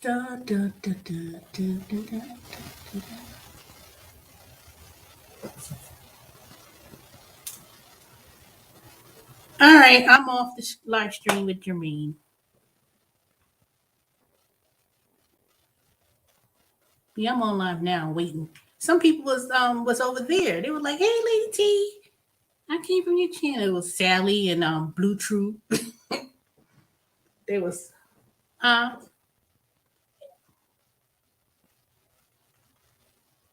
Da, da, da, da, da, da, da. All right, I'm off the live stream with Jermaine. Yeah, I'm on live now, waiting. Some people was over there. They were like, "Hey, Lady T, I came from your channel." It was Sally and Blue True. There was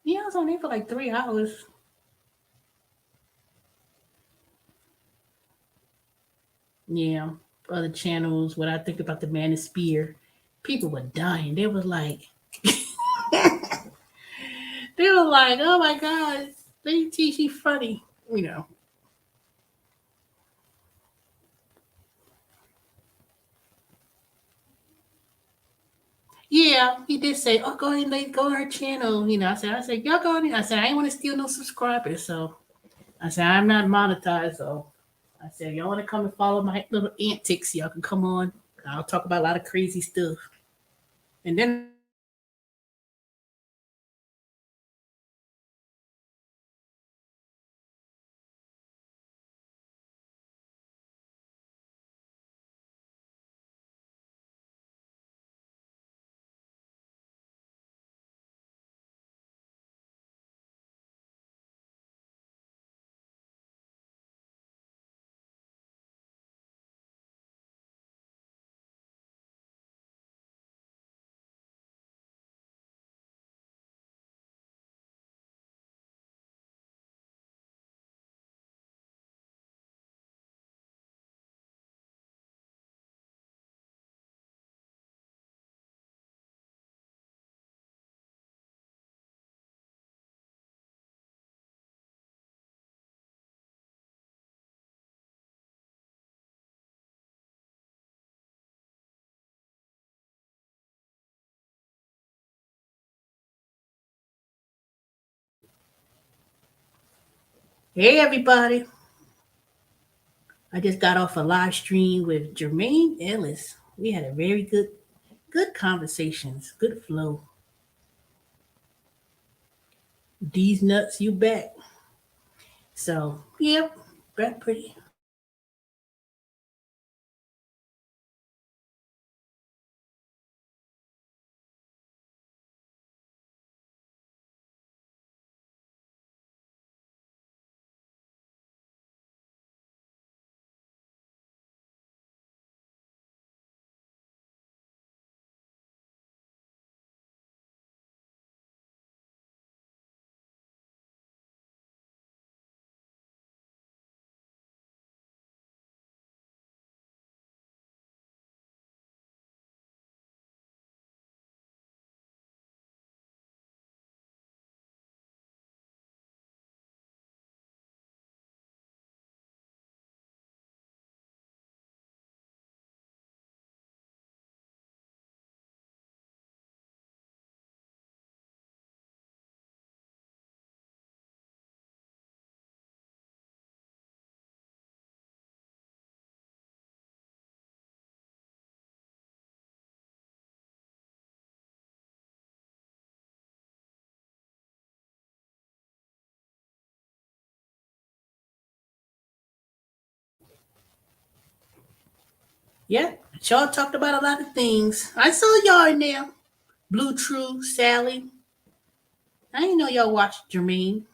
yeah, I was on there for like 3 hours. Yeah, other channels. What I think about the Man of Spear, people were dying. They was like, they were like, "Oh my God, Lady T, she funny," you know. Yeah, he did say, "Oh, go ahead, and go to her channel." I said, "Y'all go in." I said, "I ain't want to steal no subscribers, so I said I'm not monetized, so I said y'all want to come and follow my little antics, y'all can come on. I'll talk about a lot of crazy stuff." And then, hey everybody, I just got off a live stream with Jermaine Ellis. We had a very good conversations, good flow. These nuts, you bet. So, yep, back pretty. Yep, y'all talked about a lot of things. I saw y'all in there. Blue True, Sally. I didn't know y'all watched Jermaine.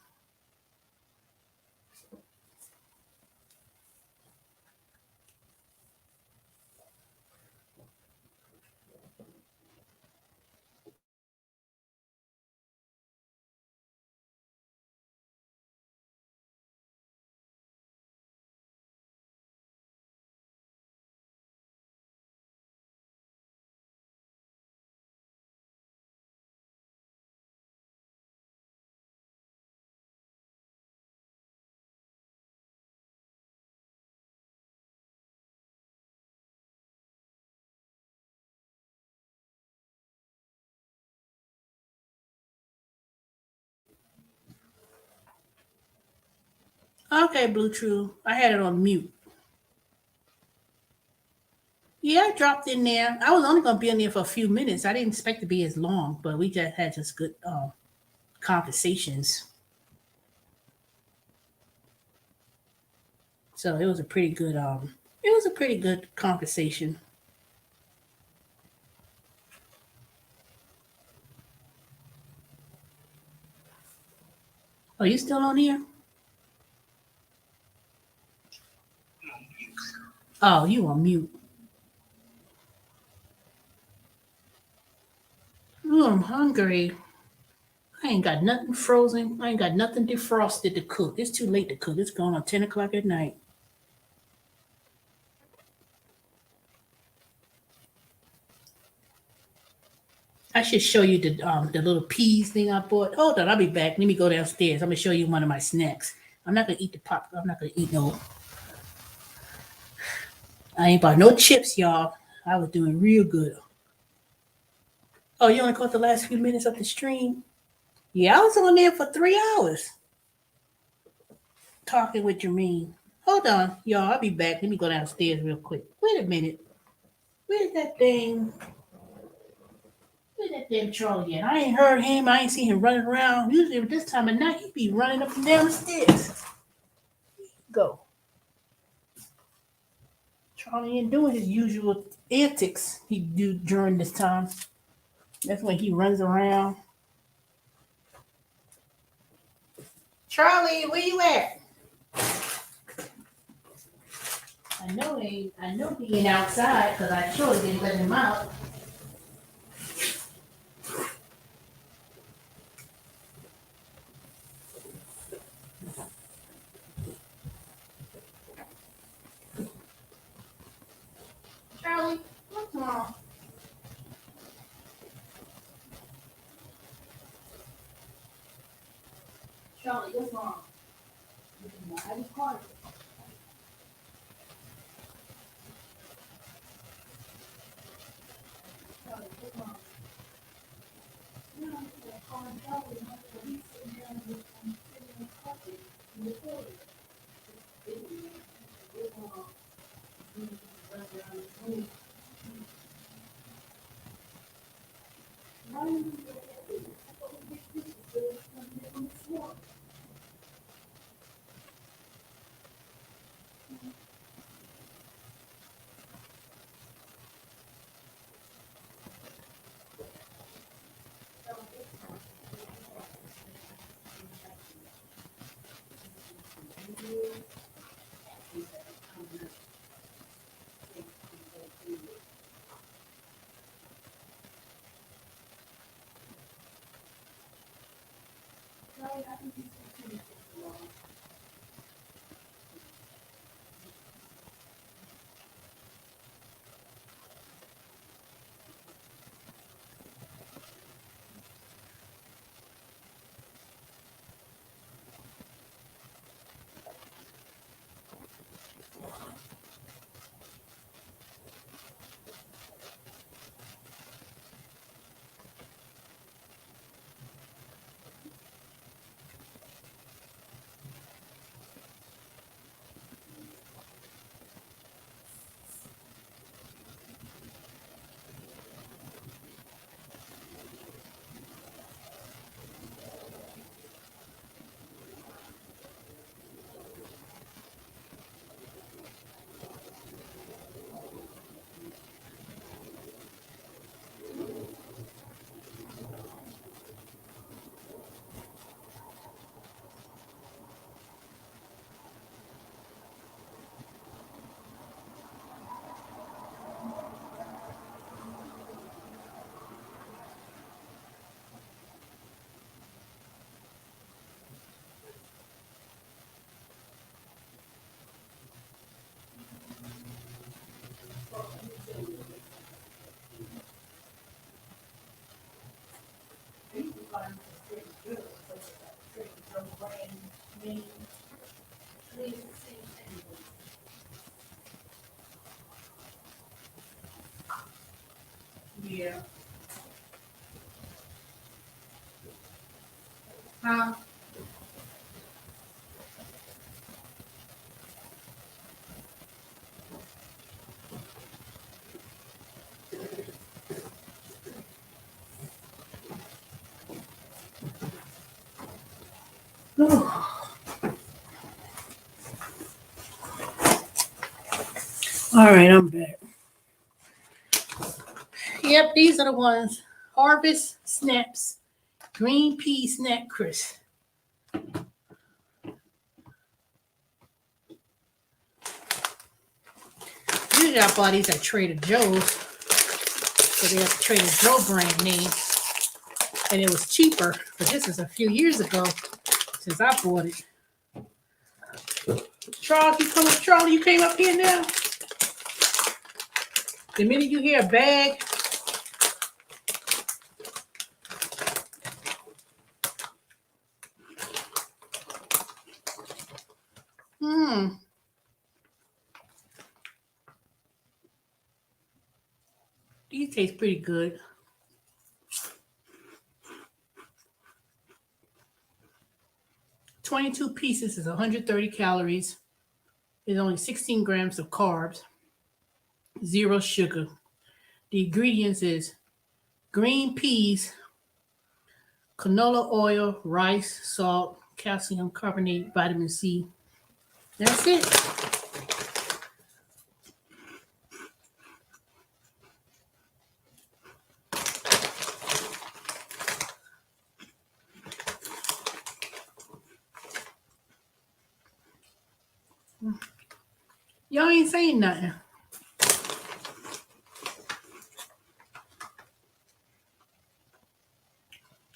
Okay, Blue True. I had it on mute. Yeah, I dropped in there. I was only gonna be in there for a few minutes. I didn't expect to be as long, but we just had just good conversations. So it was a pretty good it was a pretty good conversation. Are you still on here? Oh, you on mute. Oh, I'm hungry. I ain't got nothing frozen. I ain't got nothing defrosted to cook. It's too late to cook. It's going on 10 o'clock at night. I should show you the little peas thing I bought. Hold on, I'll be back. Let me go downstairs. I'm gonna show you one of my snacks. I'm not gonna eat the pop. I'm not gonna eat no. I ain't bought no chips, y'all. I was doing real good. Oh, you only caught the last few minutes of the stream? Yeah, I was on there for 3 hours talking with Jermaine. Hold on, y'all. I'll be back. Let me go downstairs real quick. Wait a minute. Where's that thing? Where's that damn Charlie at? I ain't heard him. I ain't seen him running around. Usually at this time of night, he be running up and down the stairs. Go. Charlie ain't doing his usual antics he do during this time. That's when he runs around. Charlie, where you at? I know he ain't outside because I sure didn't let him out. Charlie, what's wrong? Charlie, what's wrong? I was quiet. Charlie, what's wrong? You know, I'm calling Charlie, and he's sitting down with sitting in the carpet in the toilet. What's wrong? He's running around the room. Why didn't you get that thing? I thought we get this because it's coming on the floor. Charlie, I think he's continuing to go on. Yeah. Huh? All right, I'm back. Yep, these are the ones. Harvest Snaps Green Pea Snack Crisp. Usually I buy these at Trader Joe's, so they have the Trader Joe brand name, and it was cheaper. But this is a few years ago since I bought it. Charlie, you came up here now. The minute you hear a bag, these taste pretty good. $22 pieces is 130 calories. There's only 16 grams of carbs, 0 sugar. The ingredients is green peas, canola oil, rice, salt, calcium carbonate, vitamin C. That's it. Y'all ain't saying nothing.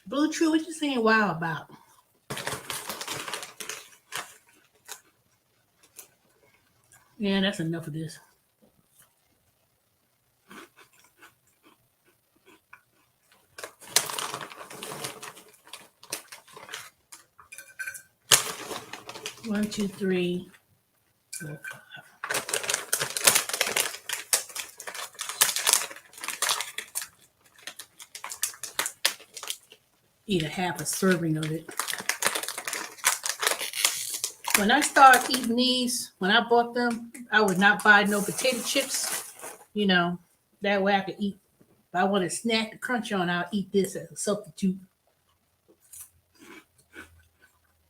Blue True, what you saying wow about? Yeah, that's enough of this. One, two, three, 4, 5. Eat a half a serving of it. When I started eating these, when I bought them, I would not buy no potato chips. You know, that way I could eat. If I want a snack to crunch on, I'll eat this as a substitute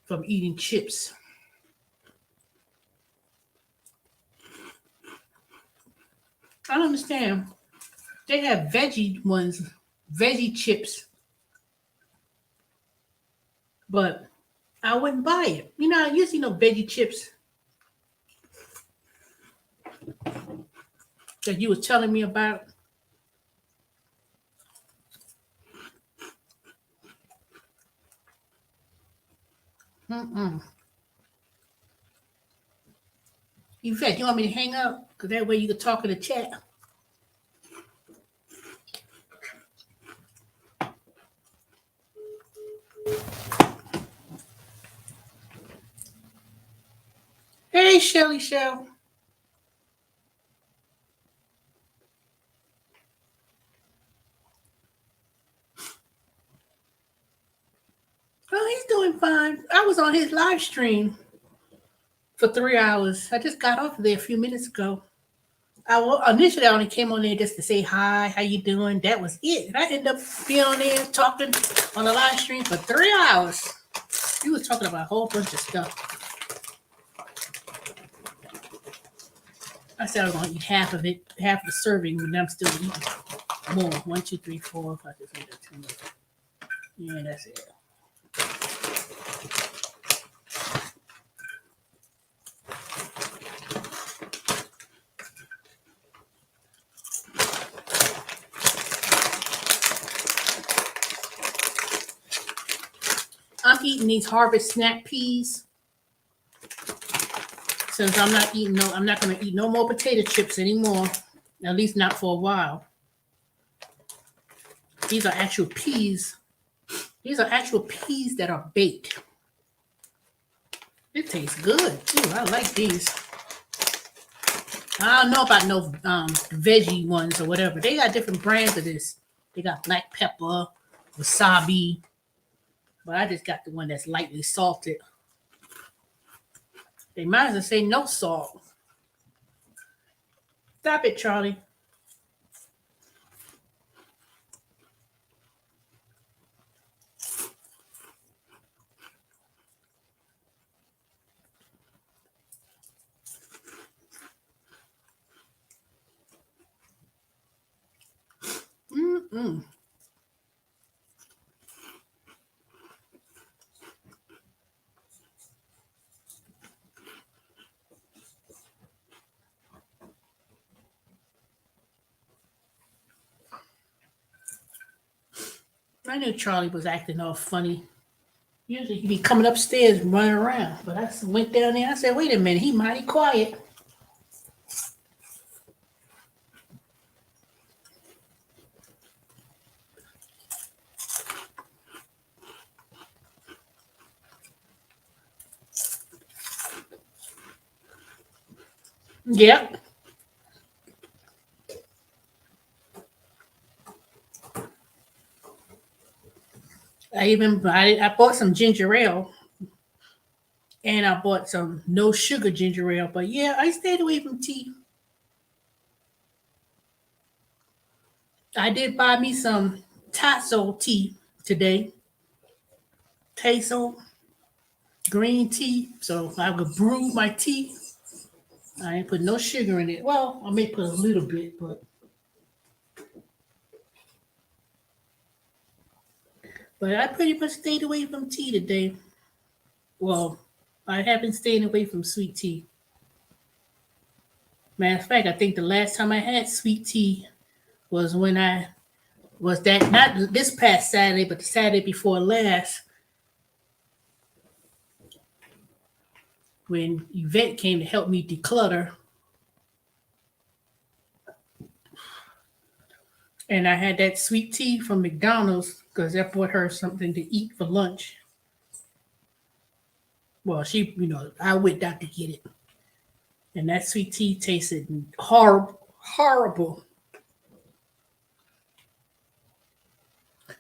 from eating chips. I don't understand. They have veggie ones, veggie chips, but I wouldn't buy it. You know, I usually know veggie chips that you was telling me about. In fact, you want me to hang up? Because that way you can talk in the chat. Hey, Shelly Shell. Oh, he's doing fine. I was on his live stream for 3 hours. I just got off of there a few minutes ago. Initially, I only came on there just to say hi, how you doing? That was it. And I ended up being on there talking on the live stream for 3 hours. He was talking about a whole bunch of stuff. I said I was going to eat half of it, half of the serving, and I'm still eating more. 1, 2, 3, 4, 5, 6, 7, 8, 9. Yeah, that's it. I'm eating these Harvest Snack Peas. Since I'm not going to eat no more potato chips anymore. At least not for a while. These are actual peas. These are actual peas that are baked. It tastes good too. I like these. I don't know about no veggie ones or whatever. They got different brands of this. They got black pepper, wasabi. But I just got the one that's lightly salted. They might as well say no salt. Stop it, Charlie. Mm. I knew Charlie was acting all funny. Usually he'd be coming upstairs and running around. But I went down there. I said, wait a minute, he mighty quiet. Yep. I bought some ginger ale and I bought some no sugar ginger ale. But yeah, I stayed away from tea. I did buy me some Tasso tea today. Tasso green tea. So I could brew my tea. I ain't put no sugar in it. Well, I may put a little bit, but I pretty much stayed away from tea today. Well, I have been staying away from sweet tea. Matter of fact, I think the last time I had sweet tea was when I was that not this past Saturday, but the Saturday before last, when Yvette came to help me declutter, and I had that sweet tea from McDonald's because I bought her something to eat for lunch. Well, I went out to get it, and that sweet tea tasted horrible, horrible.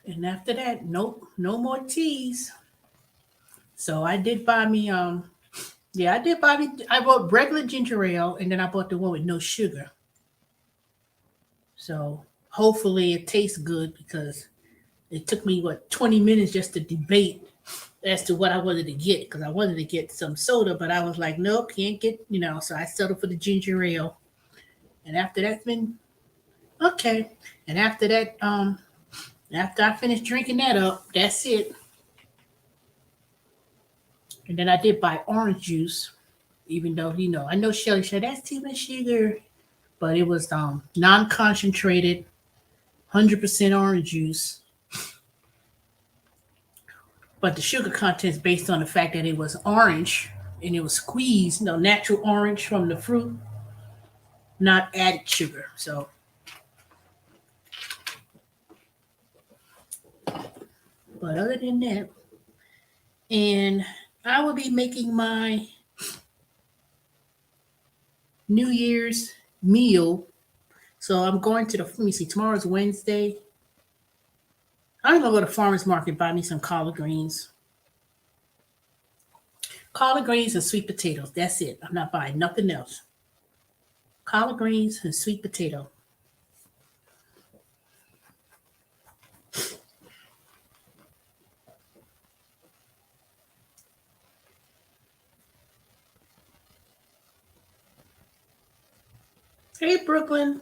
And after that, nope, no more teas. So I did buy me yeah, I did buy me I bought regular ginger ale and then I bought the one with no sugar. So hopefully it tastes good because it took me 20 minutes just to debate as to what I wanted to get because I wanted to get some soda, but I was like, nope, can't get, so I settled for the ginger ale. And after that's been okay. And after I finished drinking that up, that's it. And then I did buy orange juice, even though, I know Shelly said that's too much sugar, but it was non concentrated, 100% orange juice. But the sugar content is based on the fact that it was orange and it was squeezed, natural orange from the fruit, not added sugar. So, but other than that, and I will be making my New Year's meal. So I'm going to let me see, tomorrow's Wednesday. I'm gonna go to farmer's market and buy me some collard greens. Collard greens and sweet potatoes. That's it. I'm not buying nothing else. Collard greens and sweet potato. Hey, Brooklyn.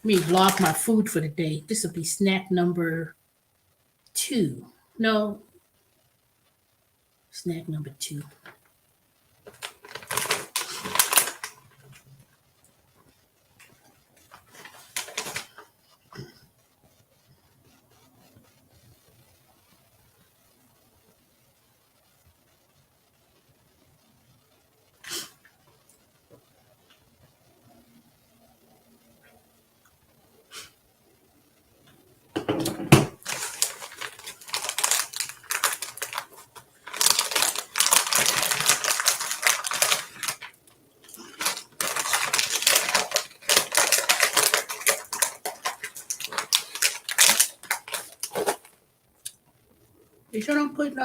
Let me log my food for the day. This will be snack number 2. No, snack number 2. You sure don't put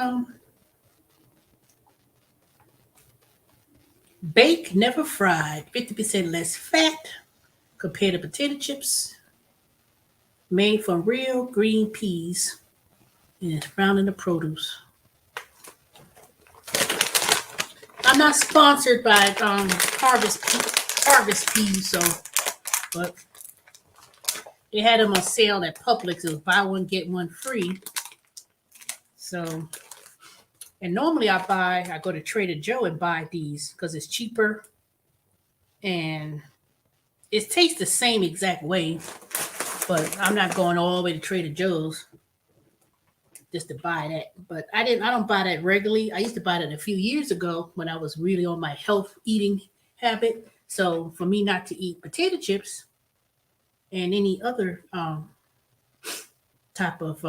bake, never fried, 50% less fat compared to potato chips made from real green peas and it's found in the produce. I'm not sponsored by Harvest harvest peas. So, but they had them on sale at Publix. It was buy one get one free. So, and normally I go to Trader Joe and buy these because it's cheaper and it tastes the same exact way. But I'm not going all the way to Trader Joe's just to buy that. But I don't buy that regularly. I used to buy that a few years ago when I was really on my health eating habit. So for me not to eat potato chips and any other type of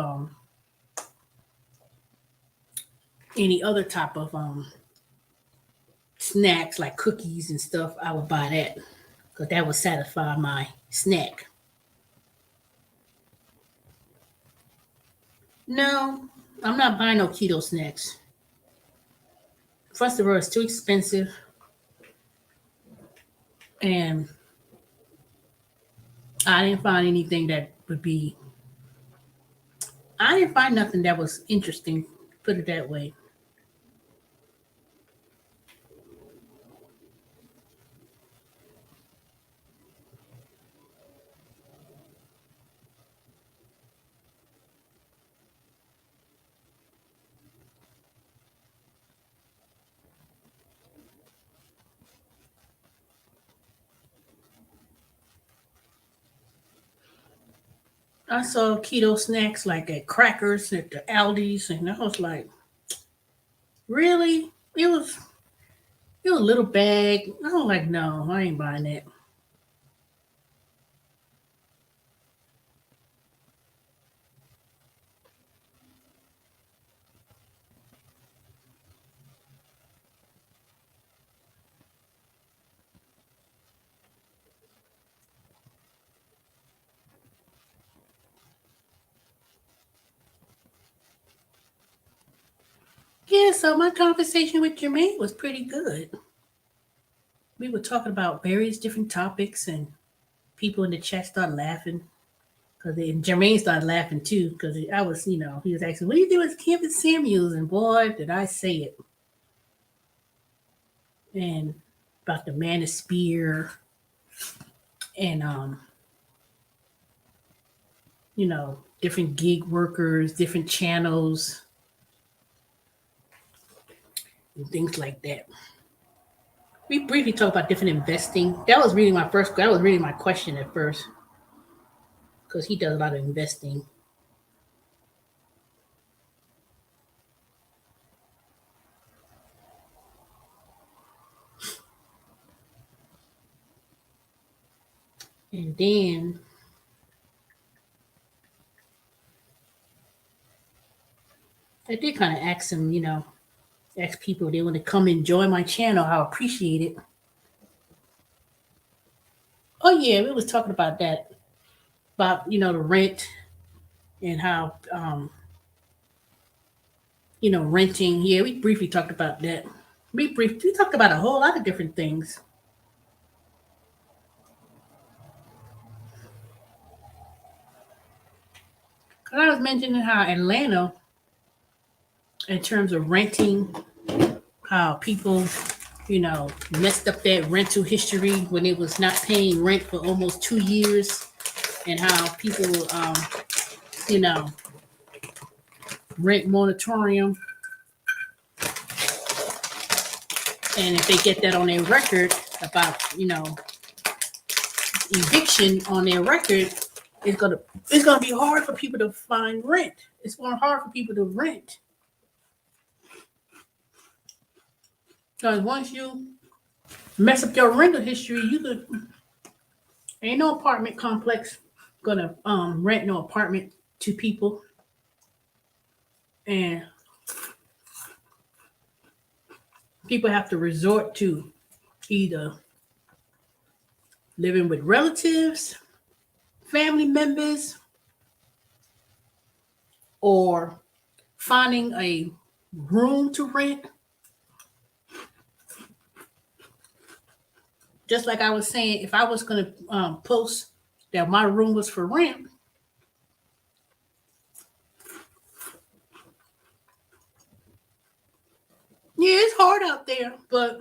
snacks like cookies and stuff, I would buy that because that would satisfy my snack. No, I'm not buying no keto snacks. First of all, it's too expensive, and I didn't find anything that would be. I didn't find nothing that was interesting. Put it that way. I saw keto snacks like at Crackers at the Aldi's, and I was like, really? It was a little bag. I was like, no, I ain't buying that. Yeah, so my conversation with Jermaine was pretty good. We were talking about various different topics, and people in the chat started laughing. Because Jermaine started laughing too, because I was, he was asking, "What do you do with Campbell Samuels?" And boy, did I say it! And about the manosphere, and different gig workers, different channels, and things like that. We briefly talked about different investing. That was really my question at first, because he does a lot of investing. And then I did kind of ask him, ask people if they want to come and join my channel. I appreciate it. Oh yeah, we was talking about that, about the rent and how renting. Yeah, we briefly talked about that. We talked about a whole lot of different things. Cause I was mentioning how Atlanta, in terms of renting, how people, messed up that rental history when it was not paying rent for almost 2 years, and how people, you know, rent moratorium, and if they get that on their record about, eviction on their record, it's gonna be hard for people to find rent. It's gonna be hard for people to rent because once you mess up your rental history, you could ain't no apartment complex gonna rent no apartment to people, and people have to resort to either living with relatives, family members, or finding a room to rent. Just like I was saying, if I was going to post that my room was for rent, yeah, it's hard out there, but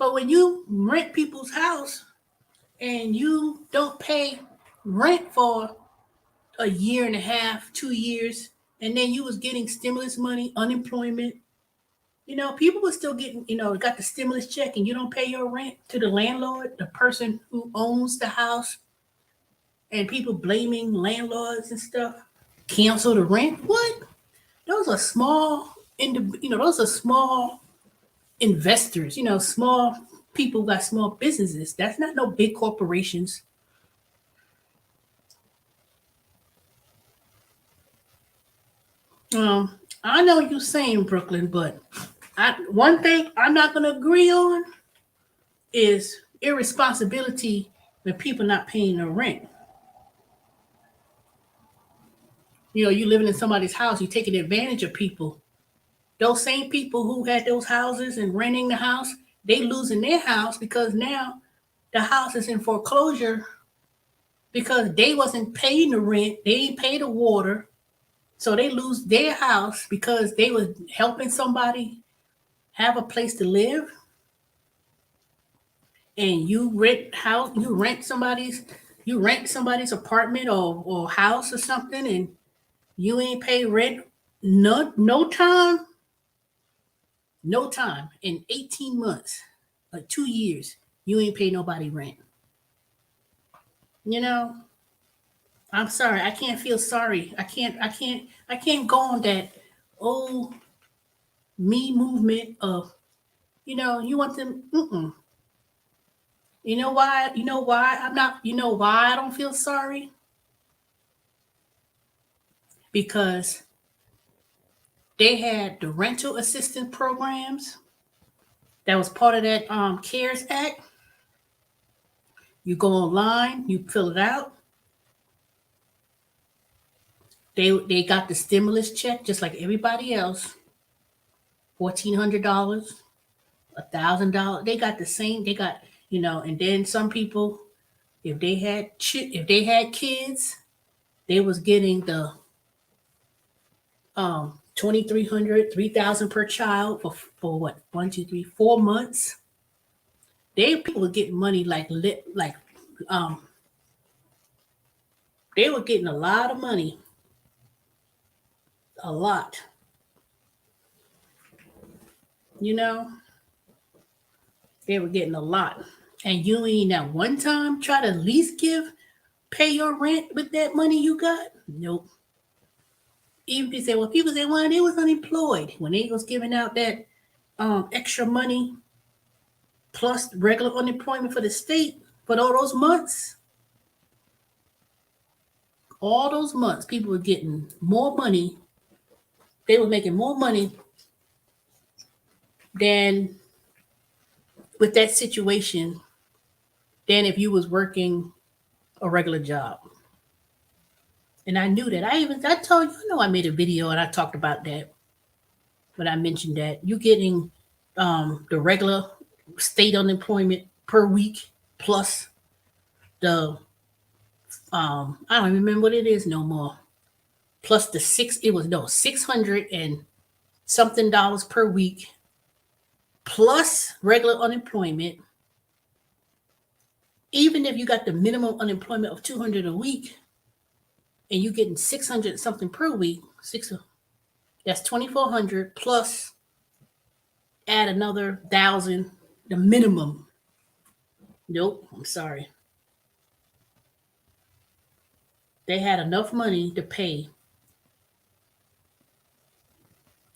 But when you rent people's house and you don't pay rent for a year and a half, 2 years, and then you was getting stimulus money, unemployment, people were still getting, got the stimulus check and you don't pay your rent to the landlord, the person who owns the house, and people blaming landlords and stuff, cancel the rent. What? Those are small, those are small investors, small people got small businesses. That's not no big corporations. I know you're saying Brooklyn, but one thing I'm not going to agree on is irresponsibility when people not paying their rent. You living in somebody's house, you taking advantage of people. Those same people who had those houses and renting the house, they losing their house because now the house is in foreclosure because they wasn't paying the rent, they didn't pay the water, so they lose their house because they was helping somebody have a place to live. And you rent somebody's apartment or house or something, and you ain't pay rent no time in 18 months or 2 years, you ain't pay nobody rent. you know I'm sorry, I can't feel sorry. I can't go on that old me movement of, you want them. You know why I'm not, why I don't feel sorry? Because they had the rental assistance programs that was part of that CARES Act. You go online, you fill it out. They got the stimulus check just like everybody else. $1,400, $1,000. They got the same. They got, and then some people, if they had kids, they was getting the 2,300, 3,000 per child for what, 1, 2, 3, 4 months. People were getting money um they were getting a lot of money, a lot. You know, they were getting a lot, and you ain't at one time try to at least pay your rent with that money you got. Nope. Even if you say, well, people say, well, they was unemployed when they was giving out that extra money plus regular unemployment for the state for all those months, people were getting more money. They were making more money than with that situation than if you was working a regular job. And I knew that. I told you, I made a video and I talked about that when I mentioned that you getting the regular state unemployment per week plus the I don't even remember what it is no more. Plus the 600 and something dollars per week plus regular unemployment. Even if you got the minimum unemployment of 200 a week and you getting 600 something per week, that's 2,400 plus add another 1,000, the minimum. Nope, I'm sorry. They had enough money to pay.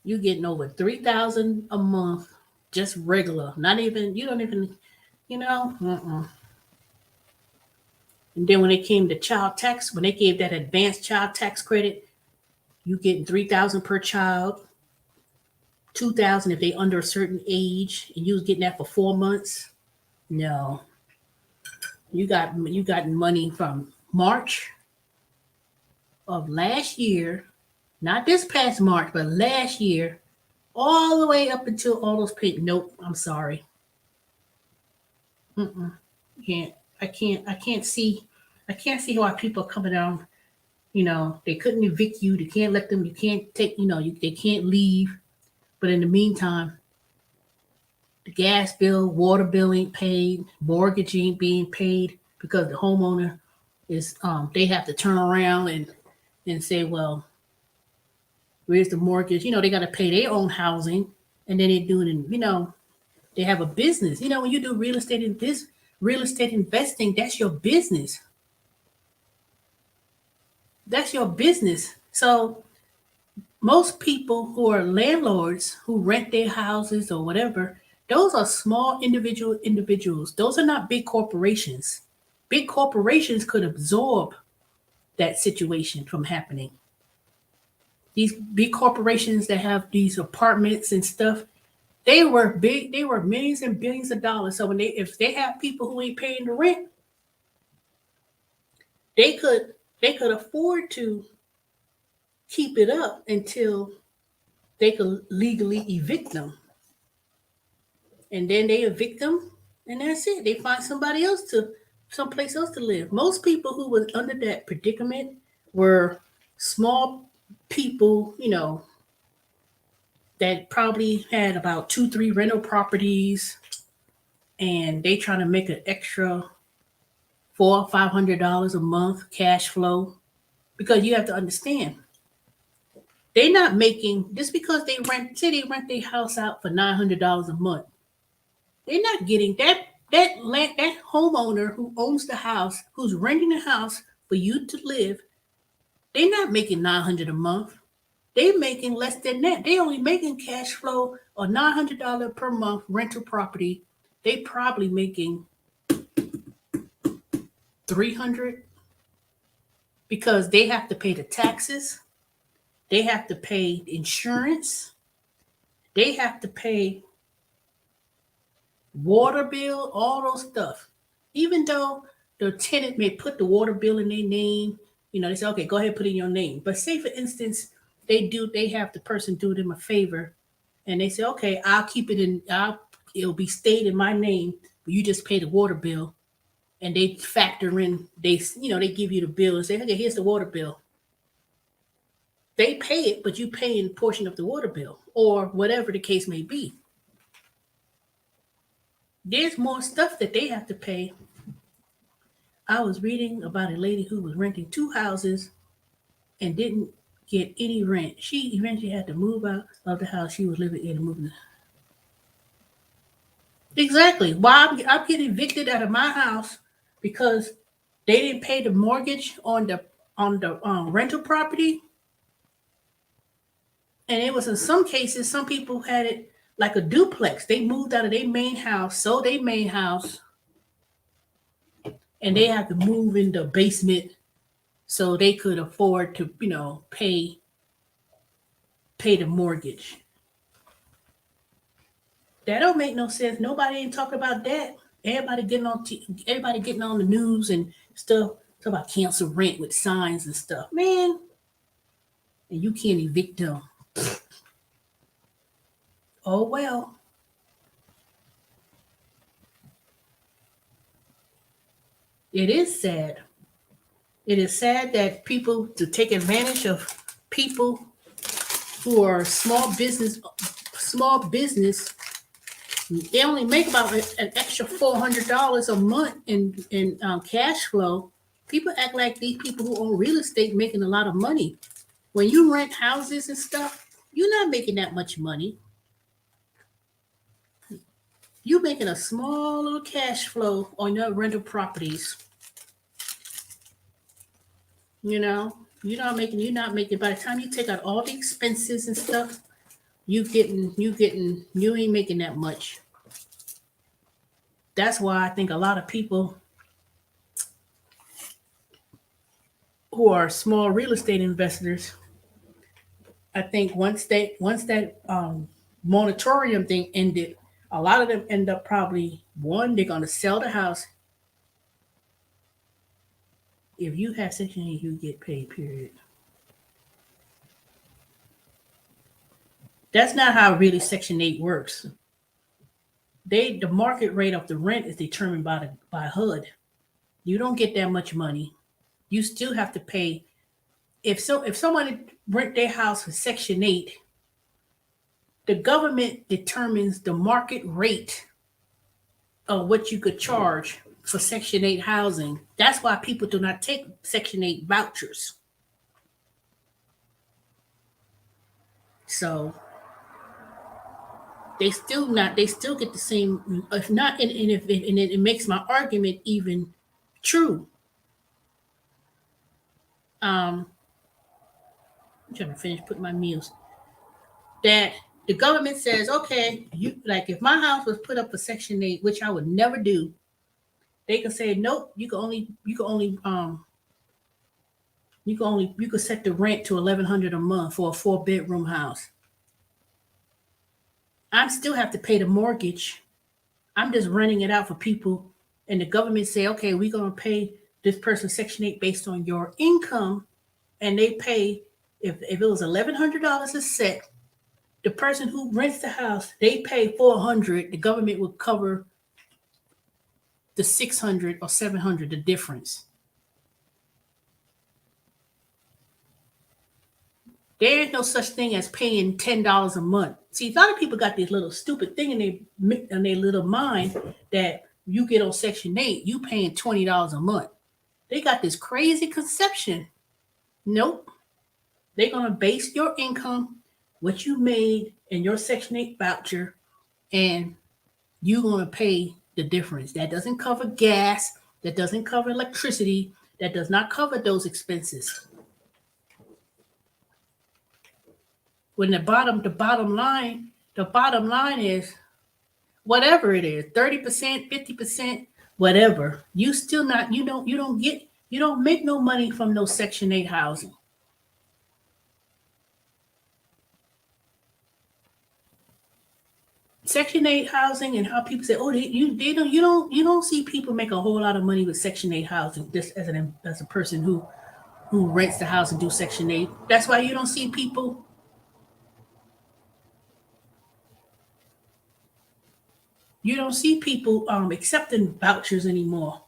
You getting over 3,000 a month, just regular. Not even, you don't even, you know. And then when it came to child tax, when they gave that advanced child tax credit, you getting 3,000 per child, 2,000 if they under a certain age, and you was getting that for 4 months. No, you got money from March of last year, not this past March, but last year, all the way up until all those paid. Nope, I'm sorry. Can't. I can't see. I can't see why people are coming down. They couldn't evict you. They can't let them. You can't take. They can't leave. But in the meantime, the gas bill, water bill ain't paid, mortgage ain't being paid because the homeowner is they have to turn around and say, well, where's the mortgage? They got to pay their own housing, and then they're doing, they have a business. When you do real estate investing, that's your business. That's your business. So most people who are landlords who rent their houses or whatever, those are small individuals. Those are not big corporations. Big corporations could absorb that situation from happening. These big corporations that have these apartments and stuff, they were big. They were millions and billions of dollars. So if they have people who ain't paying the rent, they could afford to keep it up until they could legally evict them. And then they evict them, and that's it. They find someplace else to live. Most people who was under that predicament were small people, that probably had about 2, 3 rental properties, and they trying to make an extra $400, $500 a month cash flow. Because you have to understand, they're not making just because they rent their house out for $900 a month. They're not getting that homeowner who owns the house, who's renting the house for you to live. They're not making $900 a month. They're making less than that. They only making cash flow of $900 per month rental property. They probably making 300 because they have to pay the taxes. They have to pay insurance. They have to pay water bill, all those stuff. Even though the tenant may put the water bill in their name, they say, okay, go ahead, put in your name. But say for instance, they have the person do them a favor and they say, okay, I'll keep it it'll be stayed in my name, but you just pay the water bill. And they factor in, they give you the bill and say, okay, here's the water bill. They pay it, but you pay in a portion of the water bill or whatever the case may be. There's more stuff that they have to pay. I was reading about a lady who was renting 2 houses and didn't get any rent. She eventually had to move out of the house she was living in and moving. Exactly. Why I'm getting evicted out of my house because they didn't pay the mortgage on the rental property. And it was in some cases, some people had it like a duplex. They moved out of their main house, sold their main house, and they had to move in the basement so they could afford to, pay the mortgage. That don't make no sense. Nobody ain't talking about that. Everybody getting on the news and stuff. Talk about cancel rent with signs and stuff, man. And you can't evict them. Oh well. It is sad. It is sad that people to take advantage of people who are small business. They only make about an extra $400 a month in cash flow. People act like these people who own real estate making a lot of money. When you rent houses and stuff, you're not making that much money. You're making a small little cash flow on your rental properties. You're not making. By the time you take out all the expenses and stuff, you ain't making that much. That's why I think a lot of people who are small real estate investors, I think once that moratorium thing ended, a lot of them end up probably they're gonna sell the house. If you have Section 8, you get paid, period. That's not how really Section 8 works. The market rate of the rent is determined by HUD. You don't get that much money. You still have to pay. If someone rent their house for Section 8, The government determines the market rate of what you could charge for Section 8 housing. That's why people do not take Section 8 vouchers. So they still get the same, if not, and it makes my argument even true. I'm trying to finish putting my meals. That the government says, okay, you like if my house was put up for Section 8, which I would never do, they can say, nope, you could set the rent to $1,100 a month for a 4-bedroom house. I still have to pay the mortgage. I'm just renting it out for people, and the government say, okay, we're gonna pay this person Section 8 based on your income, and they pay if it was $1,100 a set, the person who rents the house, they pay $400. The government will cover the $600 or $700, the difference. There is no such thing as paying $10 a month. See, a lot of people got this little stupid thing in their little mind that you get on Section 8, you paying $20 a month. They got this crazy conception. Nope. They're going to base your income, what you made in your Section 8 voucher, and you're going to pay the difference. That doesn't cover gas. That doesn't cover electricity. That does not cover those expenses. When the bottom line is whatever it is, 30%, 50%, whatever. You don't make no money from no Section 8 housing. Section 8 housing and how people say, oh, you don't see people make a whole lot of money with Section 8 housing. Just as a person who rents the house and do Section 8. That's why you don't see people. You don't see people accepting vouchers anymore.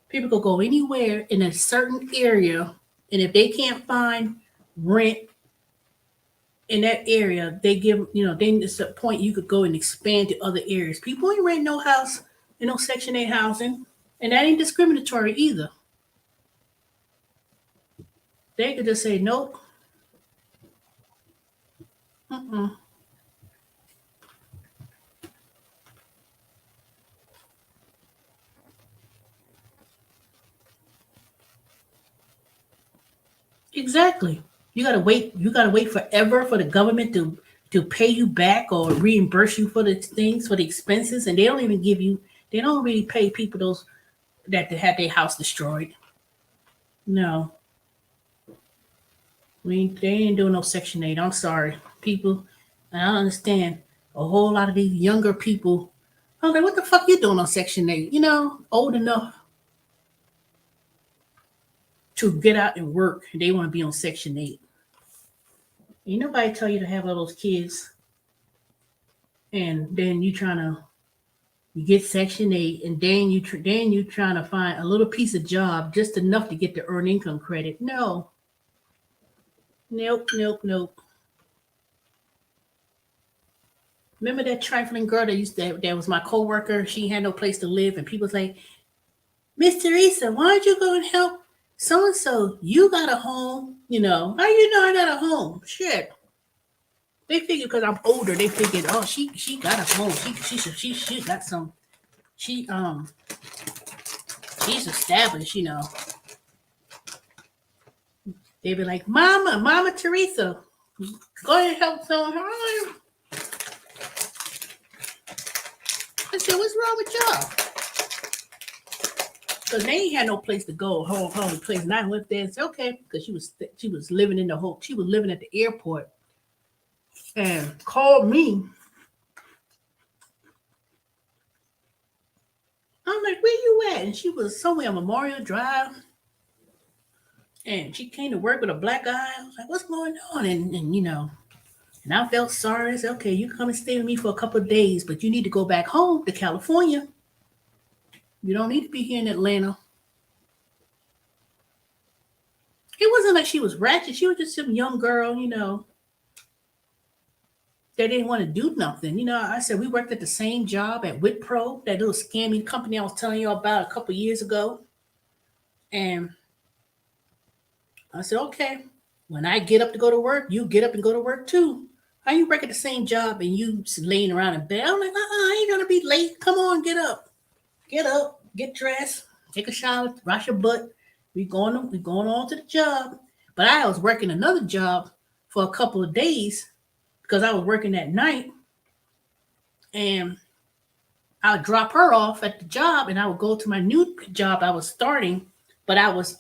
People could go anywhere in a certain area, and if they can't find rent in that area, they give, then it's a point you could go and expand to other areas. People ain't rent no house in no Section 8 housing, and that ain't discriminatory either. They could just say, nope. Mm-mm. Exactly. You gotta wait. You gotta wait forever for the government to pay you back or reimburse you for the things, for the expenses, and they don't even give you. They don't really pay people those that had their house destroyed. No, they ain't doing no Section 8. I'm sorry, people. I don't understand. A whole lot of these younger people. I'm like, what the fuck you doing on Section 8? Old enough to get out and work. They want to be on Section 8. Ain't nobody tell you to have all those kids, and then you get Section 8, and then you trying to find a little piece of job just enough to get the earned income credit. No, nope. Remember that trifling girl that was my coworker? She had no place to live, and people was like, Miss Teresa, why don't you go and help so and so? You got a home, How you know I got a home? Shit. They figured because I'm older, they figured, oh, she got a home. She got some. She's established, They be like, Mama Teresa, go ahead and help someone. I said, what's wrong with y'all? Because they ain't had no place to go, home place. And I went there and said, okay, because she was living in she was living at the airport, and called me. I'm like, where you at? And she was somewhere on Memorial Drive. And she came to work with a black guy. I was like, what's going on? And I felt sorry. I said, okay, you come and stay with me for a couple of days, but you need to go back home to California. You don't need to be here in Atlanta. It wasn't like she was ratchet. She was just some young girl, They didn't want to do nothing. I said we worked at the same job at Wipro, that little scamming company I was telling you about a couple years ago. And I said, okay, when I get up to go to work, you get up and go to work too. How you work at the same job and you laying around in bed? I'm like, I ain't gonna be late. Come on, get up, get dressed, take a shower, wash your butt. We going on to the job. But I was working another job for a couple of days because I was working at night, and I would drop her off at the job, and I would go to my new job I was starting. But I was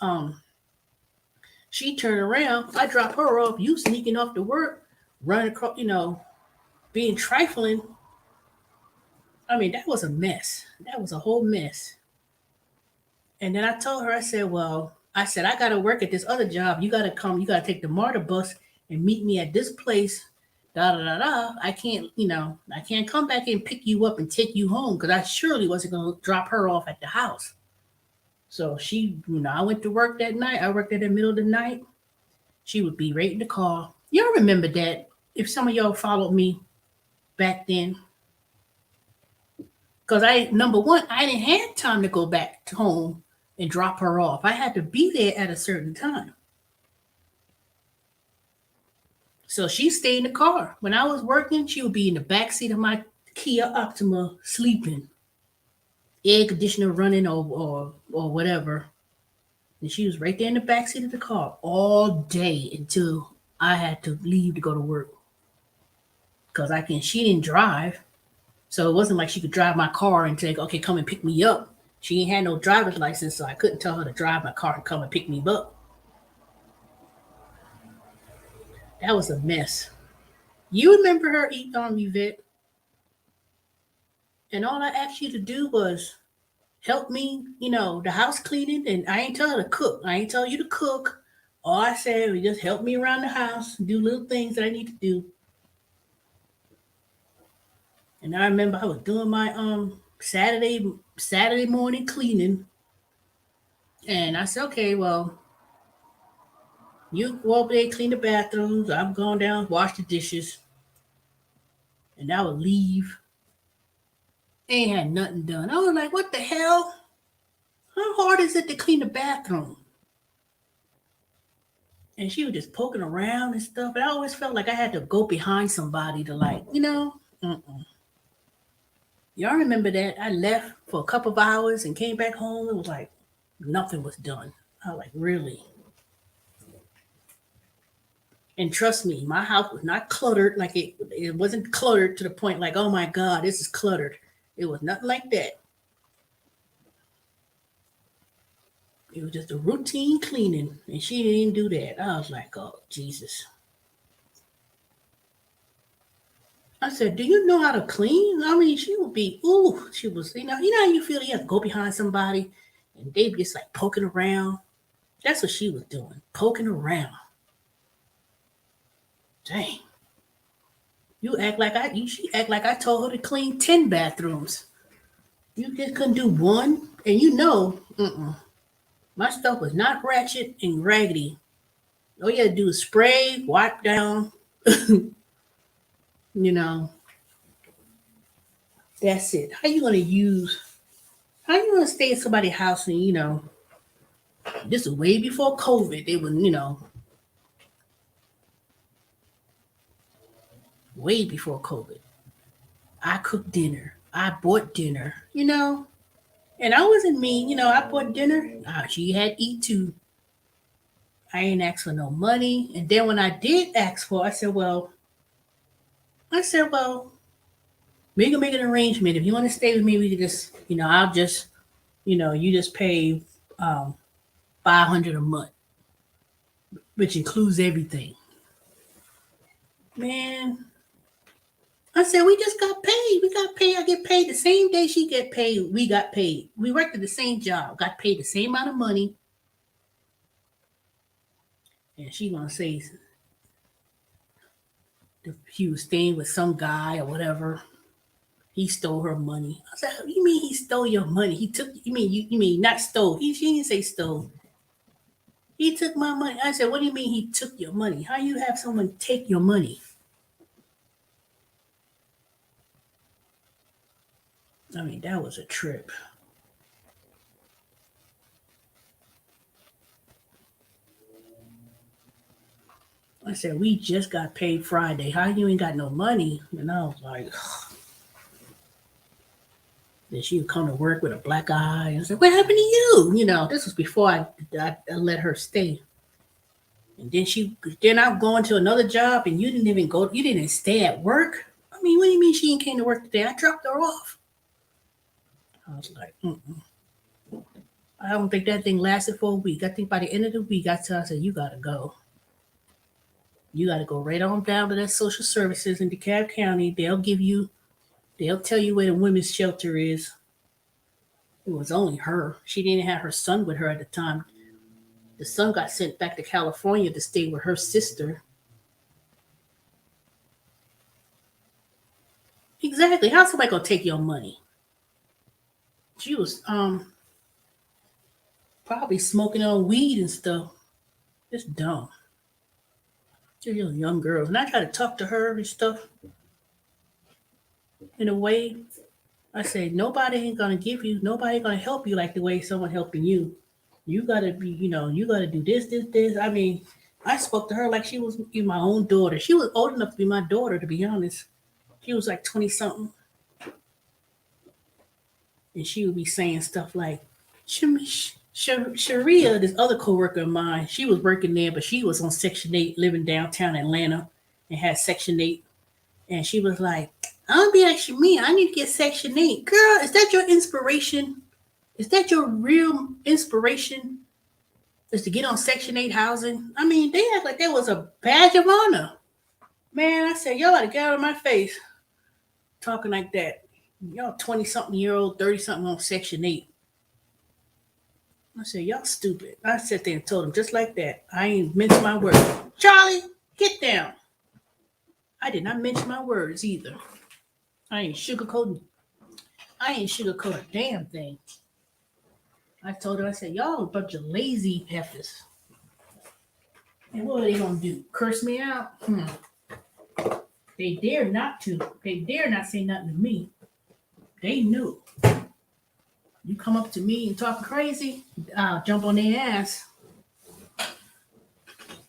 she turned around, I drop her off, you sneaking off to work, running across, being trifling. I mean, that was a mess. That was a whole mess. And then I told her, I said, well, I got to work at this other job. You got to come, you got to take the MARTA bus and meet me at this place. Da da da da. I can't come back and pick you up and take you home because I surely wasn't going to drop her off at the house. So I went to work that night. I worked at the middle of the night. She would be right in the car. Y'all remember that? If some of y'all followed me back then. Because number one, I didn't have time to go back to home and drop her off. I had to be there at a certain time. So she stayed in the car. When I was working, she would be in the back seat of my Kia Optima sleeping. Air conditioner running or whatever. And she was right there in the back seat of the car all day until I had to leave to go to work. Because she didn't drive. So it wasn't like she could drive my car and say, okay, come and pick me up. She ain't had no driver's license, so I couldn't tell her to drive my car and come and pick me up. That was a mess. You remember her, Yvette? And all I asked you to do was help me, the house cleaning. And I ain't tell her to cook. I ain't tell you to cook. All I said was just help me around the house, do little things that I need to do. And I remember I was doing my Saturday morning cleaning. And I said, okay, well, you go over there, clean the bathrooms. I'm going down, wash the dishes. And I would leave. Ain't had nothing done. I was like, what the hell? How hard is it to clean the bathroom? And she was just poking around and stuff. And I always felt like I had to go behind somebody to Y'all remember that? I left for a couple of hours and came back home. It was like nothing was done. I was like, really? And trust me, my house was not cluttered. Like it wasn't cluttered to the point like, oh my God, this is cluttered. It was nothing like that. It was just a routine cleaning, and she didn't do that. I was like, oh, Jesus. I said, do you know how to clean? I mean, she would be, she was, how you feel you have to go behind somebody and they just like poking around. That's what she was doing, poking around. Dang. She act like I told her to clean 10 bathrooms. You just couldn't do one. And my stuff was not ratchet and raggedy. All you had to do is spray, wipe down. That's it. How you gonna stay at somebody's house and this is way before COVID. They were, way before COVID. I cooked dinner. I bought dinner, and I wasn't mean, I bought dinner. She had to eat too. I ain't asked for no money. And then when I did ask for, I said, well, we can make an arrangement. If you want to stay with me, we can just, I'll just, you just pay $500 a month, which includes everything. Man, I said, we just got paid. We got paid. I get paid the same day she get paid. We got paid. We worked at the same job, got paid the same amount of money. And she gonna say he was staying with some guy or whatever. He stole her money. I said, you mean he stole your money? He took, you mean not stole. She didn't say stole. He took my money. I said, what do you mean he took your money? How you have someone take your money? I mean, that was a trip. I said, we just got paid Friday. How you ain't got no money? And I was like, then she would come to work with a black eye and say, what happened to you? You know, this was before I let her stay. And then I'm going to another job and you didn't stay at work? I mean, what do you mean she ain't came to work today? I dropped her off. I was like, mm-mm. I don't think that thing lasted for a week. I think by the end of the week, I said, you got to go. You got to go right on down to that social services in DeKalb County. They'll tell you where the women's shelter is. It was only her. She didn't have her son with her at the time. The son got sent back to California to stay with her sister. Exactly. How's somebody gonna take your money? She was probably smoking on weed and stuff. Just dumb. They're young girls. And I try to talk to her and stuff in a way. I say nobody gonna help you like the way someone helping you. You gotta be, you gotta do this. I mean, I spoke to her like she was my own daughter. She was old enough to be my daughter, to be honest. She was like 20 something. And she would be saying stuff like, Sharia, this other coworker of mine, she was working there, but she was on Section 8, living downtown Atlanta, and had Section 8. And she was like, I'll be asking me, I need to get Section 8. Girl, is that your inspiration? Is that your real inspiration? Is to get on Section 8 housing? I mean, they act like that was a badge of honor. Man, I said, y'all gotta get out of my face talking like that. Y'all 20-something-year-old, 30-something on Section 8. I said, y'all stupid. I sat there and told them just like that. I ain't mince my words. Charlie, get down. I did not mince my words either. I ain't sugarcoating a damn thing. I told her, I said, y'all a bunch of lazy heifers. And what are they gonna do? Curse me out? They dare not to. They dare not say nothing to me. They knew. You come up to me and talk crazy, I'll jump on their ass.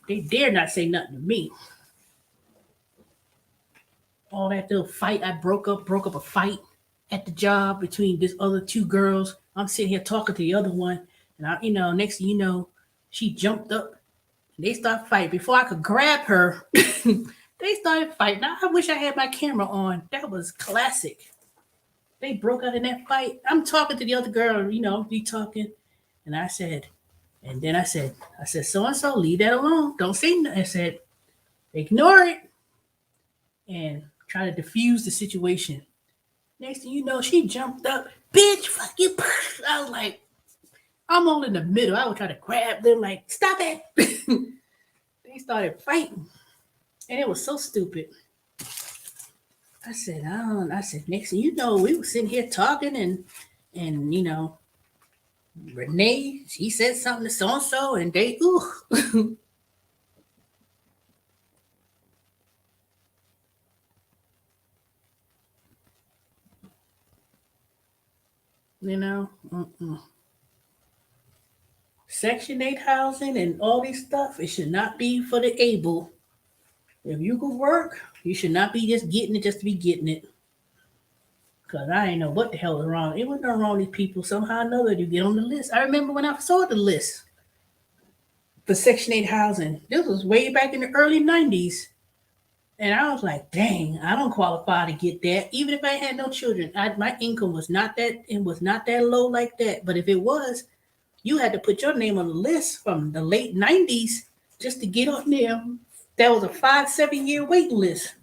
They dare not say nothing to me. All that little fight I broke up a fight at the job between this other two girls. I'm sitting here talking to the other one, and next thing you know, she jumped up and they start fighting. Before I could grab her, they started fighting. Now, I wish I had my camera on. That was classic. They broke out in that fight. I'm talking to the other girl, be talking. And I said, so and so, leave that alone. Don't say nothing. I said, ignore it and try to diffuse the situation. Next thing you know, she jumped up, bitch, fuck you. I was like, I'm all in the middle. I would try to grab them, like, stop it. They started fighting. And it was so stupid. I said, next thing you know, we were sitting here talking and Renee, she said something to so-and-so and they, ooh. Section 8 housing and all this stuff, it should not be for the able. If you could work, you should not be just getting it just to be getting it. Because I didn't know what the hell was wrong. It wasn't wrong with these people. Somehow or another, you get on the list. I remember when I saw the list for Section 8 housing. This was way back in the early 90s. And I was like, dang, I don't qualify to get that. Even if I had no children, my income was not that low like that. But if it was, you had to put your name on the list from the late 90s just to get on there. That was a 5-7 year waiting list.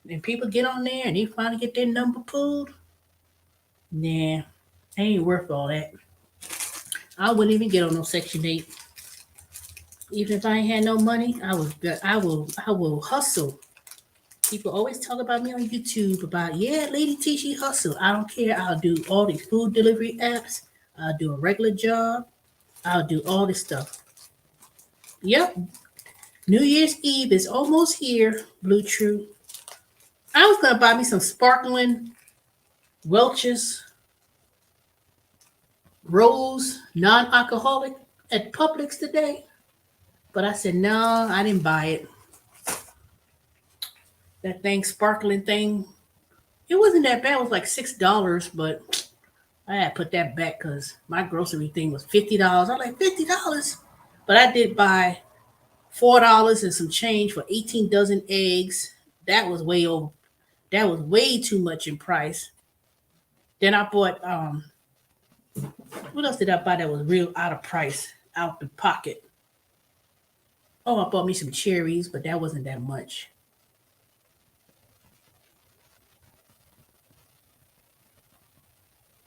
And people get on there and they finally get their number pulled. Nah, ain't worth all that. I wouldn't even get on no Section 8. Even if I ain't had no money, I will hustle. People always talk about me on YouTube about, yeah, Lady T, she hustle. I don't care. I'll do all these food delivery apps. I'll do a regular job. I'll do all this stuff. Yep. New Year's Eve is almost here, Blue True. I was going to buy me some sparkling Welch's Rose non-alcoholic at Publix today. But I said, no, I didn't buy it. That thing, sparkling thing, it wasn't that bad. It was like $6, but I had to put that back because my grocery thing was $50. I was like, $50? But I did buy $4 and some change for 18 dozen eggs. That was way over. That was way too much in price. Then I bought what else did I buy that was real out of price, out the pocket? Oh, I bought me some cherries, but that wasn't that much.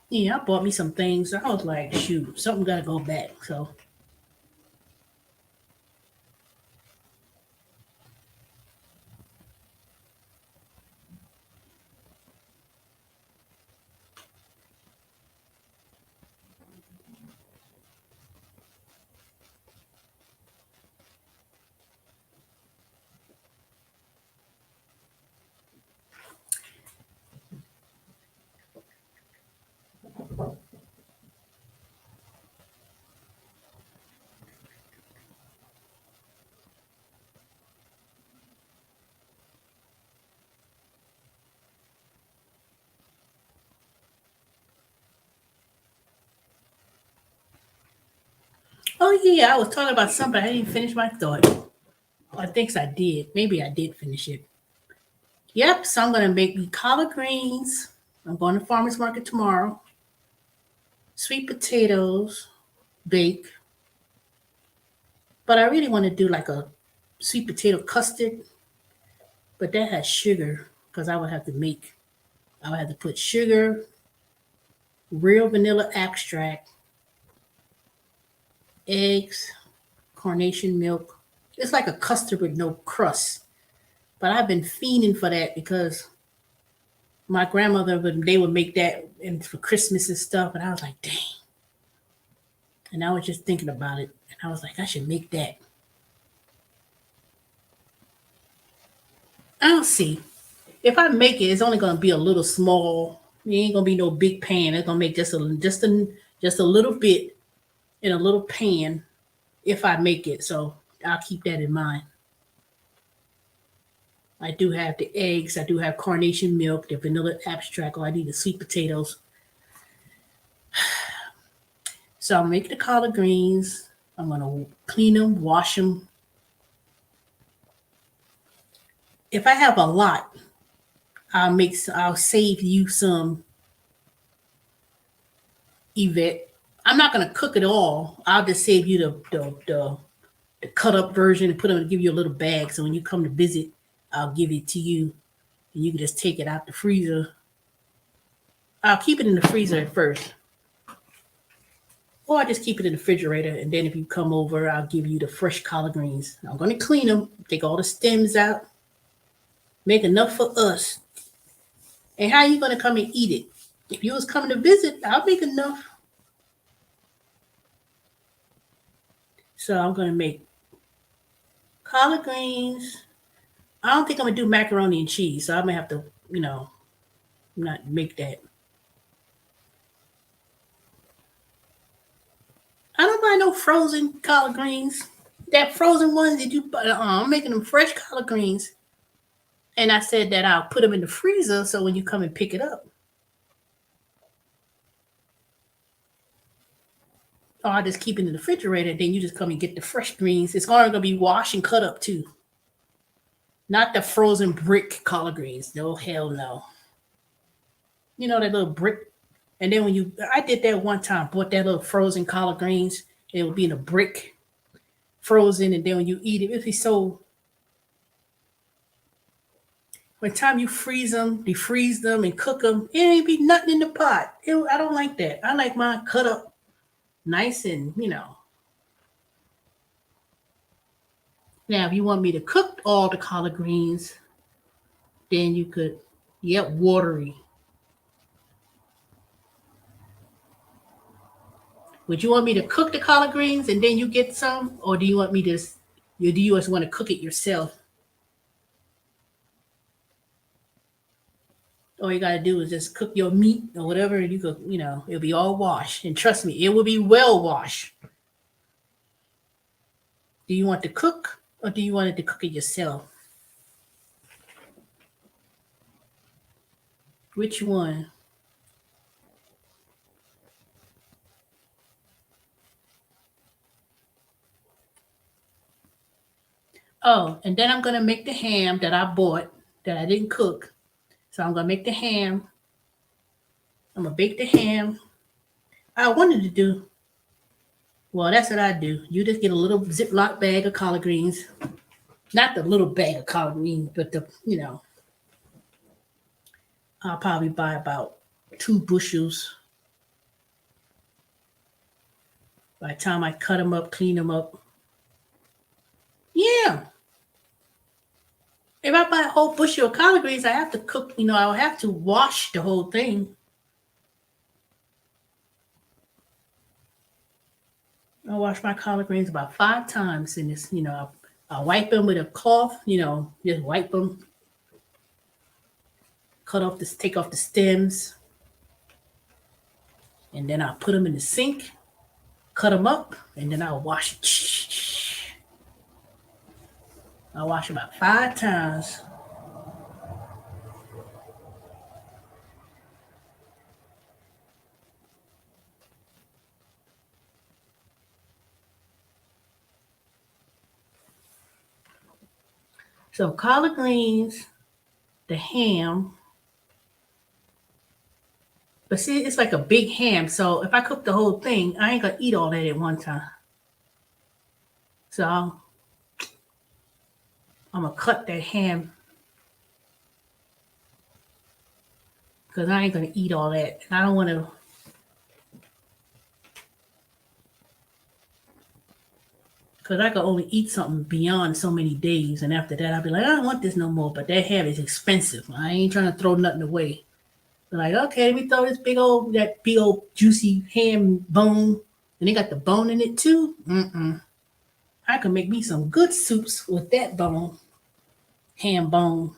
Yeah, I bought me some things. I was like, shoot, something gotta go back. So oh yeah, I was talking about something. I didn't finish my thought. I think I did. Maybe I did finish it. Yep, so I'm gonna make me collard greens. I'm going to farmer's market tomorrow. Sweet potatoes, bake. But I really want to do like a sweet potato custard, but that has sugar because I would have to put sugar, real vanilla extract, eggs, carnation milk. It's like a custard with no crust. But I've been fiending for that because my grandmother they would make that and for Christmas and stuff, and I was like, dang. And I was just thinking about it, and I was like, I should make that. I'll see. If I make it, it's only gonna be a little small. It ain't gonna be no big pan. It's gonna make just a little bit in a little pan if I make it. So I'll keep that in mind. I do have the eggs. I do have carnation milk, the vanilla abstract. Oh, I need the sweet potatoes. So I'll make the collard greens. I'm gonna clean them, wash them. If I have a lot, I'll save you some, Yvette. I'm not gonna cook it all. I'll just save you the cut up version and put them and give you a little bag. So when you come to visit, I'll give it to you and you can just take it out the freezer. I'll keep it in the freezer at first. Or I just keep it in the refrigerator and then if you come over, I'll give you the fresh collard greens. I'm gonna clean them, take all the stems out, make enough for us. And how you gonna come and eat it? If you was coming to visit, I'll make enough. So I'm gonna make collard greens. I don't think I'm gonna do macaroni and cheese, so I'm gonna have to, not make that. I don't buy no frozen collard greens. That frozen ones that you buy, I'm making them fresh collard greens. And I said that I'll put them in the freezer so when you come and pick it up. Or I'll just keep it in the refrigerator, then you just come and get the fresh greens. It's going to be washed and cut up too. Not the frozen brick collard greens. No, hell no. You know that little brick. And then I did that one time, bought that little frozen collard greens. It would be in a brick, frozen, and then when you eat it, it'd be so. By the time you freeze them, defreeze them, and cook them, it ain't be nothing in the pot. I don't like that. I like mine cut up nice and. Now, if you want me to cook all the collard greens, then you could, yep, watery. Would you want me to cook the collard greens and then you get some? Or do you want me to, do you just want to cook it yourself? All you gotta do is just cook your meat or whatever, and you could, it'll be all washed. And trust me, it will be well washed. Do you want to cook or do you want it to cook it yourself? Which one? Oh, and then I'm gonna make the ham that I bought that I didn't cook. So I'm gonna make the ham. I'm gonna bake the ham. I wanted to do. Well, that's what I do. You just get a little Ziploc bag of collard greens. Not the little bag of collard greens, but I'll probably buy about 2 bushels. By the time I cut them up, clean them up. Yeah. If I buy a whole bushel of collard greens, I have to cook, I'll have to wash the whole thing. I wash my collard greens about 5 times in this, I wipe them with a cloth, just wipe them, take off the stems, and then I'll put them in the sink, cut them up, and then I'll wash it. I wash about 5 times. So collard greens, the ham. But see, it's like a big ham. So if I cook the whole thing, I ain't gonna eat all that at one time. So I'm gonna cut that ham because I ain't gonna eat all that. And I don't want to. Because I could only eat something beyond so many days. And after that, I'll be like, I don't want this no more. But that ham is expensive. I ain't trying to throw nothing away. But like, okay, let me throw that big old juicy ham bone. And they got the bone in it too. I can make me some good soups with that bone. Ham bone.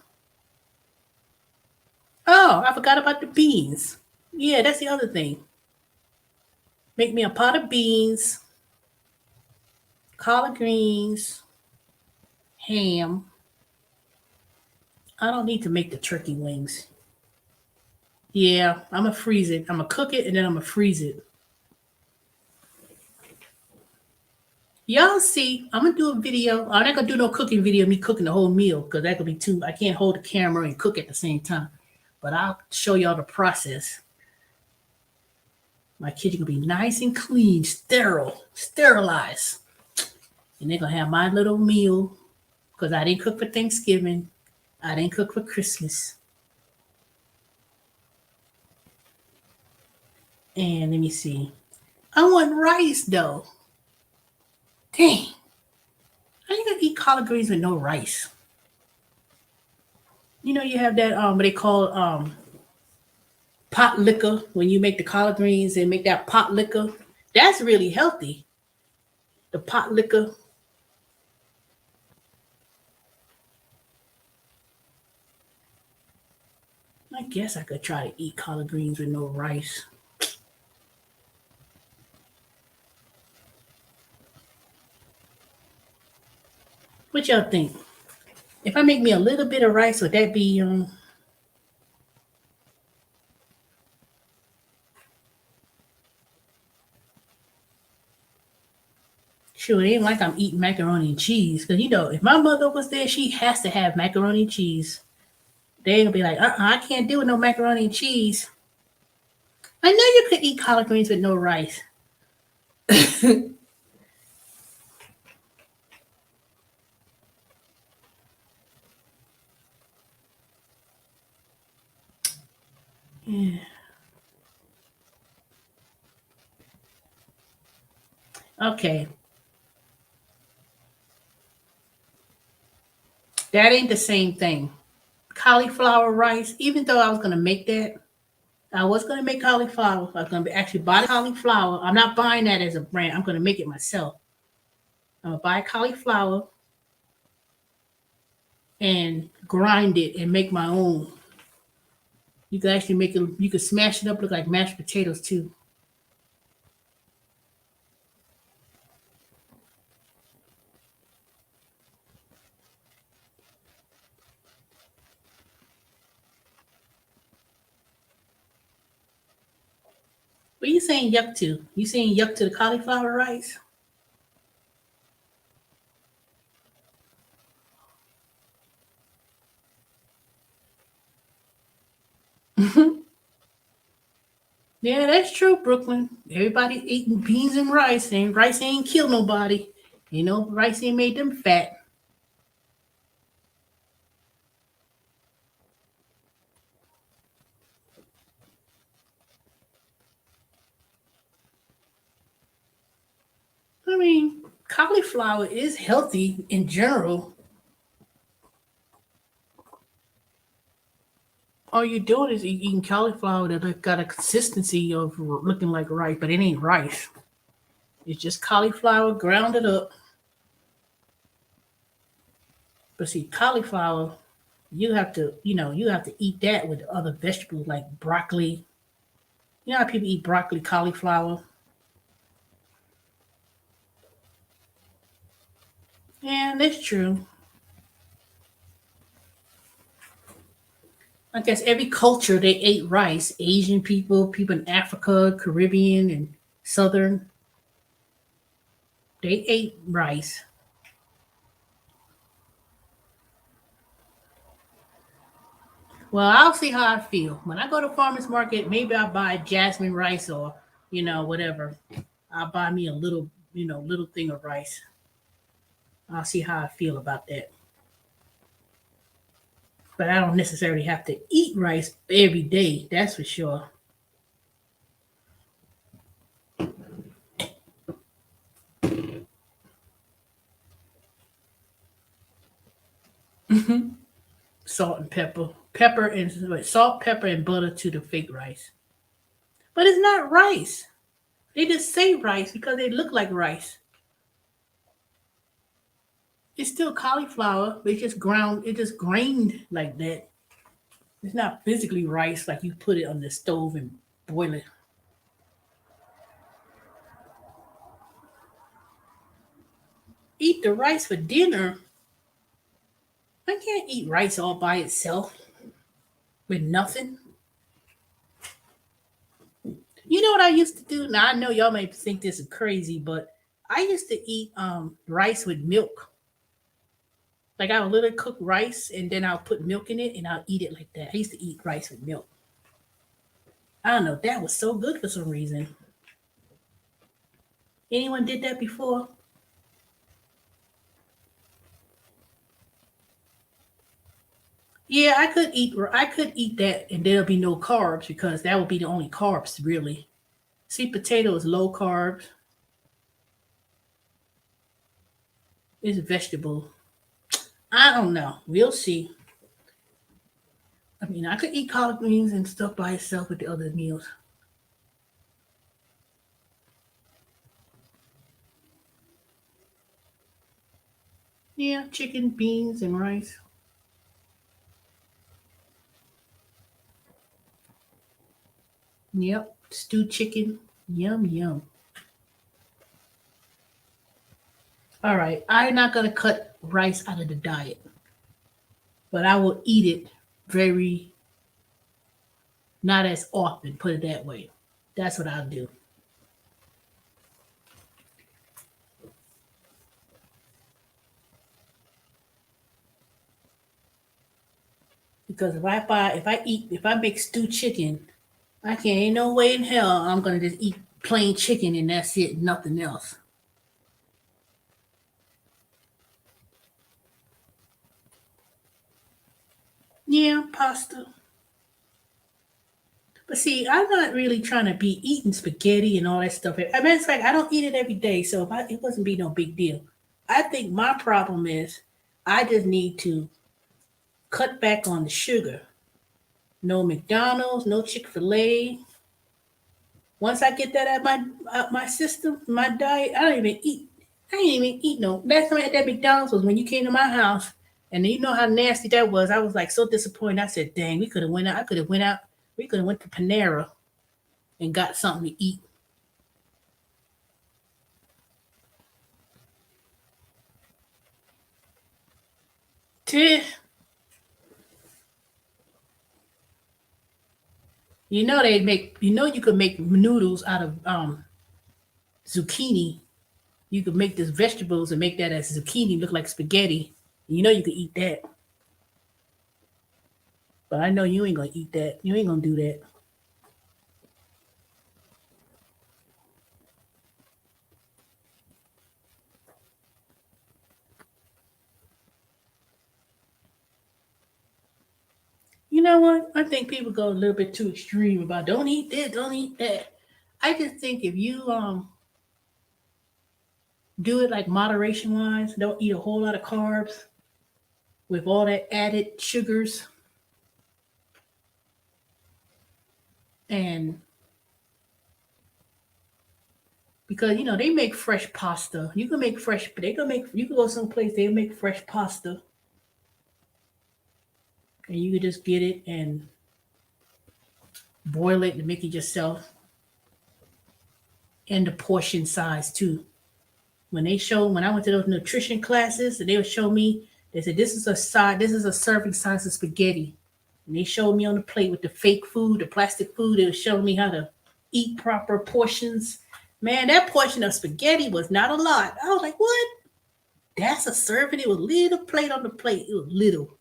Oh, I forgot about the beans. Yeah, that's the other thing. Make me a pot of beans, collard greens, ham. I don't need to make the turkey wings. Yeah, I'm going to freeze it. I'm going to cook it and then I'm going to freeze it. Y'all see, I'm going to do a video. I'm not going to do no cooking video of me cooking the whole meal because that could be too, I can't hold the camera and cook at the same time. But I'll show y'all the process. My kitchen will be nice and clean, sterilized. And they're going to have my little meal because I didn't cook for Thanksgiving. I didn't cook for Christmas. And let me see. I want rice though. Dang. How you gonna eat collard greens with no rice? You have that what they call pot liquor when you make the collard greens and make that pot liquor. That's really healthy. The pot liquor. I guess I could try to eat collard greens with no rice. What y'all think? If I make me a little bit of rice, would that be Sure, it ain't like I'm eating macaroni and cheese. Because, if my mother was there, she has to have macaroni and cheese. They're going to be like, I can't do it, no macaroni and cheese. I know you could eat collard greens with no rice. Yeah. Okay. That ain't the same thing. Cauliflower rice, even though I was going to make that, I was going to make cauliflower. I was going to actually buy the cauliflower. I'm not buying that as a brand. I'm going to make it myself. I'm going to buy cauliflower and grind it and make my own. You can actually make it. You can smash it up, look like mashed potatoes too. What are you saying yuck to? You saying yuck to the cauliflower rice? Yeah, that's true, Brooklyn. Everybody eating beans and rice, and rice ain't kill nobody. You know, rice ain't made them fat. I mean, cauliflower is healthy in general. All you're doing is eating cauliflower that got a consistency of looking like rice, but it ain't rice. It's just cauliflower grounded up. But see, cauliflower, you have to eat that with other vegetables like broccoli. You know how people eat broccoli, cauliflower? Yeah, that's true. I guess every culture they ate rice. Asian people, people in Africa, Caribbean, and Southern, they ate rice. Well, I'll see how I feel. When I go to farmer's market, maybe I'll buy jasmine rice or, whatever. I'll buy me a little, little thing of rice. I'll see how I feel about that. But I don't necessarily have to eat rice every day, that's for sure. Salt and pepper. Salt, pepper, and butter to the fake rice. But it's not rice. They just say rice because they look like rice. It's still cauliflower. It just grained like that. It's not physically rice like you put it on the stove and boil it. Eat the rice for dinner. I can't eat rice all by itself with nothing. You know what I used to do? Now I know y'all may think this is crazy, but I used to eat rice with milk. Like I would literally cook rice and then I'll put milk in it and I'll eat it like that. I used to eat rice with milk. I don't know. That was so good for some reason. Anyone did that before? Yeah, I could eat that and there'll be no carbs because that would be the only carbs really. Sweet potato is low carbs. It's a vegetable. I don't know. We'll see. I mean, I could eat collard greens and stuff by itself with the other meals. Yeah, chicken, beans, and rice. Yep, stewed chicken. Yum, yum. All right, I'm not going to cut rice out of the diet, but I will eat it very, not as often, put it that way. That's what I'll do. Because if I make stewed chicken, I can't, ain't no way in hell I'm going to just eat plain chicken and that's it, nothing else. Yeah, pasta. But see, I'm not really trying to be eating spaghetti and all that stuff. I mean, it's like I don't eat it every day, so it wasn't be no big deal. I think my problem is I just need to cut back on the sugar. No McDonald's, no Chick Fil A. Once I get that out my system, my diet, I don't even eat. I ain't even eat no. Last time I had that McDonald's was when you came to my house, and you know how nasty that was. I was like so disappointed. I said, "Dang, we could have went out. I could have went out. We could have went to Panera and got something to eat. Tch. You could make noodles out of zucchini. You could make this vegetables and make that as zucchini look like spaghetti. You know you could eat that. But I know you ain't gonna eat that. You ain't gonna do that. You know what? I think people go a little bit too extreme about don't eat this, don't eat that. I just think if you do it like moderation wise, don't eat a whole lot of carbs with all that added sugars and because they make fresh pasta. You can make fresh. They can make. You can go someplace they make fresh pasta, and you can just get it and boil it and make it yourself. And the portion size too. When I went to those nutrition classes, and they would show me, they said this is a serving size of spaghetti, and they showed me on the plate with the fake food, the plastic food. They would show me how to eat proper portions. Man, that portion of spaghetti was not a lot. I was like, what? That's a serving. It was little plate on the plate. It was little.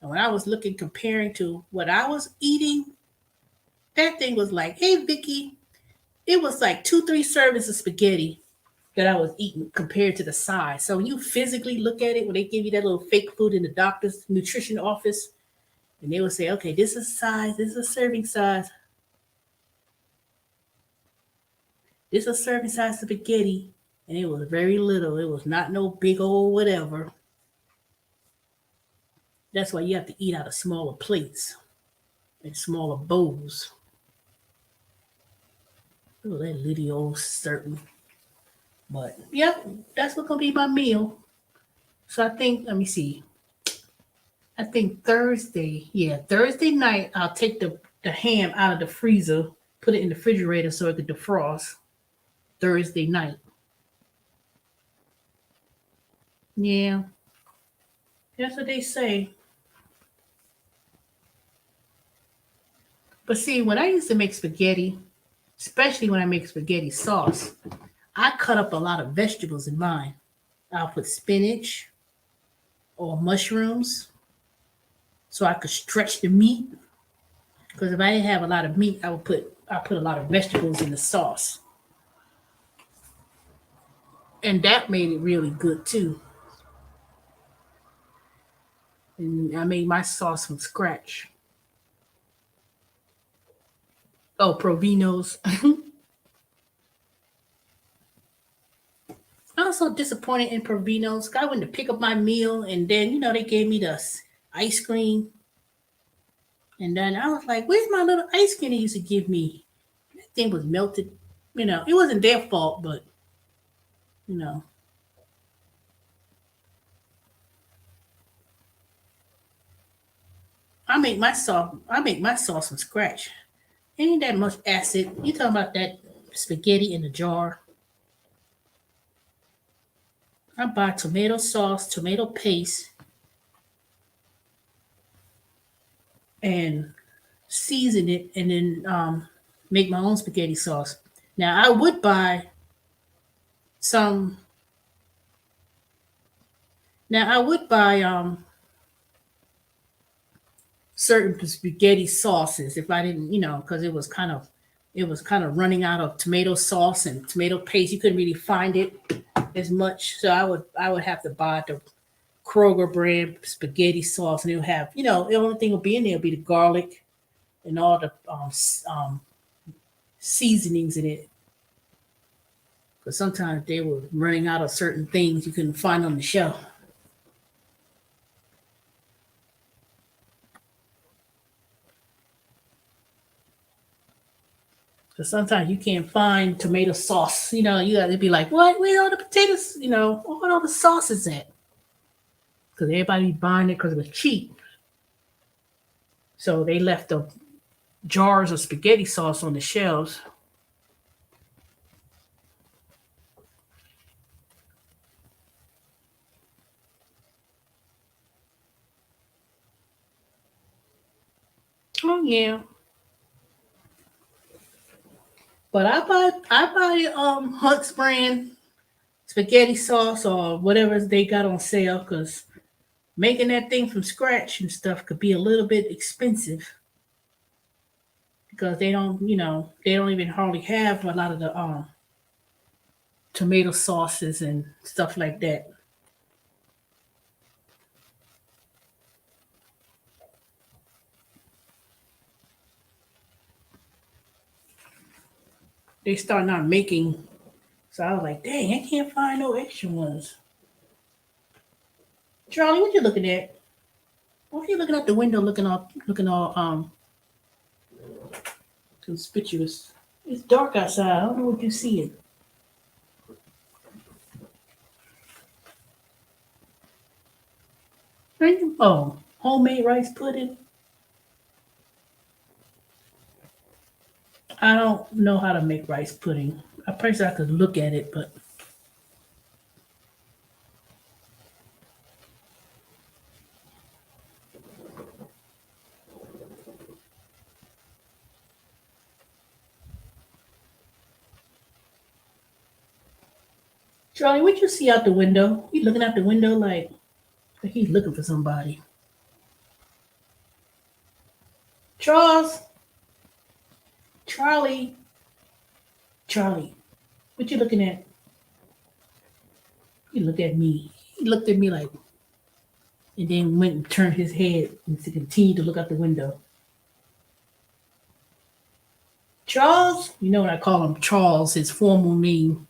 And when I was comparing to what I was eating, that thing was like, hey, Vicky, it was like 2-3 servings of spaghetti that I was eating compared to the size. So when you physically look at it, when they give you that little fake food in the doctor's nutrition office, and they will say, okay, this is size, this is a serving size. This is a serving size spaghetti, and it was very little. It was not no big old whatever. That's why you have to eat out of smaller plates and smaller bowls. Oh, that little old certain. But yep, that's what's gonna be my meal. So I think, let me see. I think Thursday night I'll take the ham out of the freezer, put it in the refrigerator so it could defrost. Thursday night. Yeah, that's what they say. But see, when I used to make spaghetti, especially when I make spaghetti sauce, I cut up a lot of vegetables in mine. I'll put spinach or mushrooms so I could stretch the meat. Because if I didn't have a lot of meat, I put a lot of vegetables in the sauce. And that made it really good too. And I made my sauce from scratch. Oh, Provinos. I was so disappointed in Provinos. I went to pick up my meal, and then they gave me the ice cream, and then I was like, "Where's my little ice cream they used to give me?" That thing was melted. It wasn't their fault, but you know, I make my sauce from scratch. Ain't that much acid. You talking about that spaghetti in a jar? I buy tomato sauce, tomato paste, and season it, and then make my own spaghetti sauce. Now I would buy some. Now I would buy certain spaghetti sauces if I didn't, because it was kind of running out of tomato sauce and tomato paste. You couldn't really find it as much, so I would have to buy the Kroger brand spaghetti sauce, and it'll have, the only thing will be in there will be the garlic and all the seasonings in it. Because sometimes they were running out of certain things you couldn't find on the shelf. Because sometimes you can't find tomato sauce. You got to be like, what? Where are all the potatoes? What all the sauces at? Because everybody buying it because it was cheap. So they left jars of spaghetti sauce on the shelves. Oh yeah. But I buy Hunt's brand spaghetti sauce or whatever they got on sale because making that thing from scratch and stuff could be a little bit expensive because they don't even hardly have a lot of the tomato sauces and stuff like that. They start not making, so I was like, dang, I can't find no extra ones. Charlie, what you looking at? What are you looking out the window looking all conspicuous? It's dark outside. I don't know what you see it. Oh, homemade rice pudding. I don't know how to make rice pudding. I probably I could look at it, but Charlie, what you see out the window? He looking out the window like he's looking for somebody. Charles, Charlie, Charlie, what you looking at? He looked at me. He looked at me like, and then went and turned his head and to continue to look out the window. Charles, you know what I call him Charles, his formal name.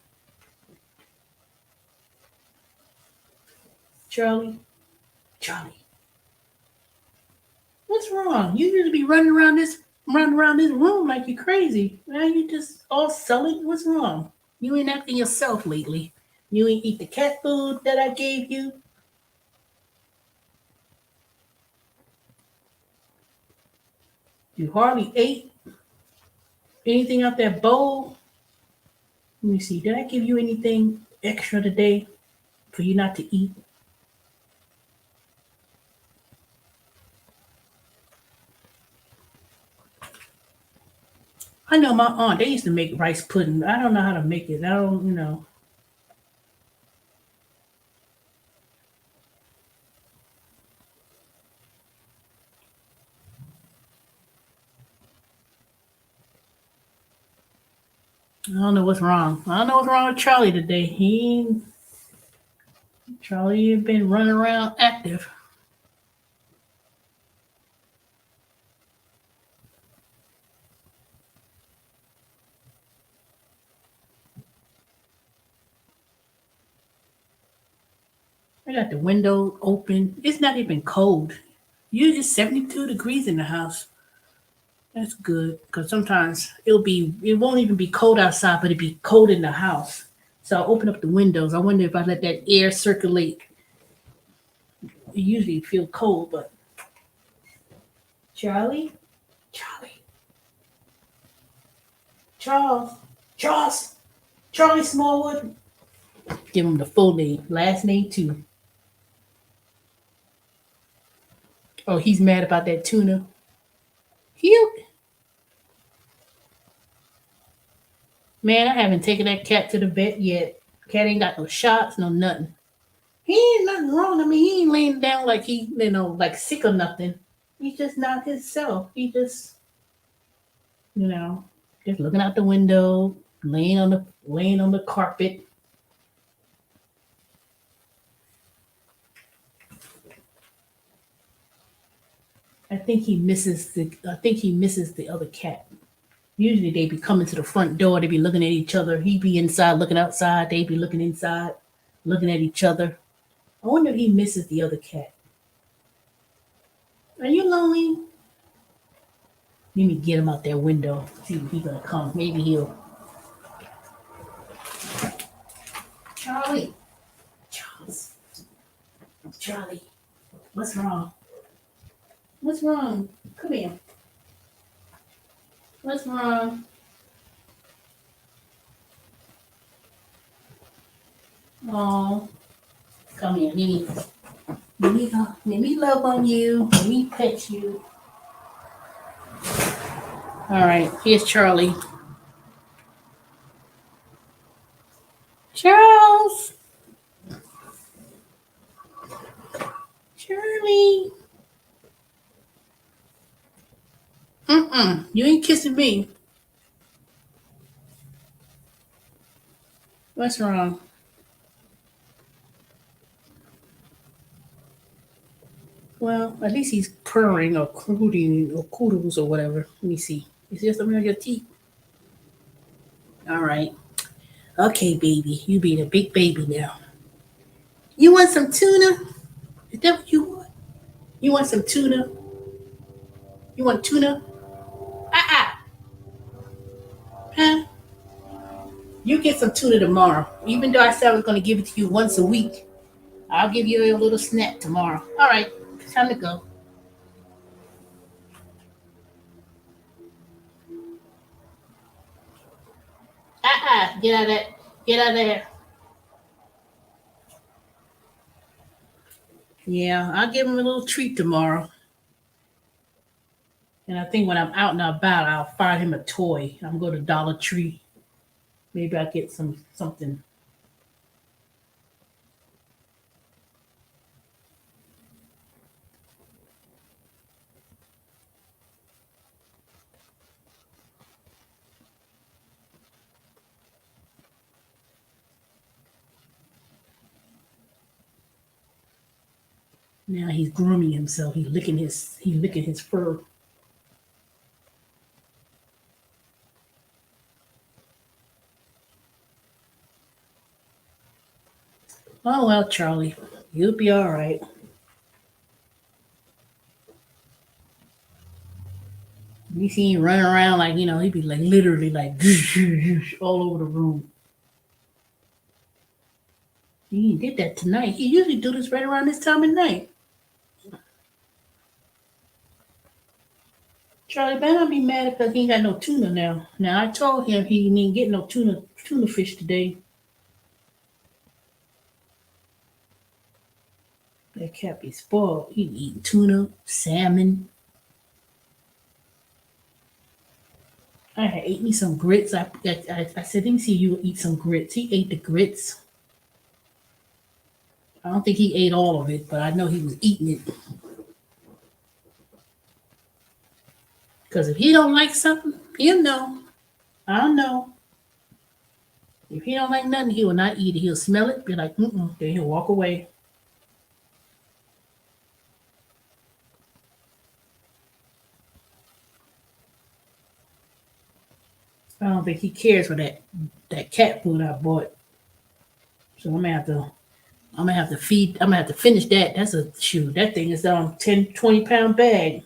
Charlie, Charlie, what's wrong? You used to be running around this room like you crazy. Now you just all sullen. What's wrong? You ain't acting yourself lately. You ain't eat the cat food that I gave you. You hardly ate anything out that bowl. Let me see. Did I give you anything extra today for you not to eat? I know my aunt, they used to make rice pudding. I don't know how to make it. I don't. I don't know what's wrong. I don't know what's wrong with Charlie today. Charlie had been running around active. I got the window open. It's not even cold. Usually it's 72 degrees in the house. That's good because sometimes it won't even be cold outside, but it'd be cold in the house. So I'll open up the windows. I wonder if I let that air circulate. It usually feel cold, but Charlie, Charlie, Charles, Charles, Charlie Smallwood. Give him the full name, last name too. Oh, he's mad about that tuna. He, man, I haven't taken that cat to the vet yet. Cat ain't got no shots, no nothing. He ain't nothing wrong. I mean, he ain't laying down like like sick or nothing. He's just not himself. He just, you know, just looking out the window, laying on the carpet. I think he misses the other cat. Usually they be coming to the front door, they be looking at each other. He be inside looking outside, they be looking inside, looking at each other. I wonder if he misses the other cat. Are you lonely? Let me get him out that window. See if he gonna come. Maybe he'll. Charlie. Charles. Charlie. What's wrong? What's wrong? Come here. What's wrong? Oh, come here. Let me love on you. Let me pet you. All right, here's Charlie. Charles, Charlie. You ain't kissing me. What's wrong? Well, at least he's purring or crooting or coodles or whatever. Let me see. Is there something on your teeth? All right. Okay, baby. You being a big baby now. You want some tuna? Is that what you want? You want some tuna? You want tuna? Ah. Huh? You get some tuna tomorrow. Even though I said I was going to give it to you once a week, I'll give you a little snack tomorrow. All right. It's time to go. Get out of that. Get out of there. Yeah, I'll give him a little treat tomorrow. And I think when I'm out and about, I'll find him a toy. I'm going to Dollar Tree. Maybe I'll get something. Now he's grooming himself. He's licking his fur. Oh well, Charlie, you'll be all right. You see him running around like he'd be like literally like all over the room. He did that tonight. He usually do this right around this time of night. Charlie better not be mad because he ain't got no tuna now. Now I told him he didn't get no tuna fish today. That cat be spoiled. He eating tuna, salmon. I had ate me some grits. I said, let me see you eat some grits. He ate the grits. I don't think he ate all of it, but I know he was eating it. Because if he don't like something, he'll know. I'll know. If he don't like nothing, he will not eat it. He'll smell it, be like, then he'll walk away. I don't think he cares for that cat food I bought. So I'm gonna have to finish that. That's a shoe. That thing is 10, 20 pound bag.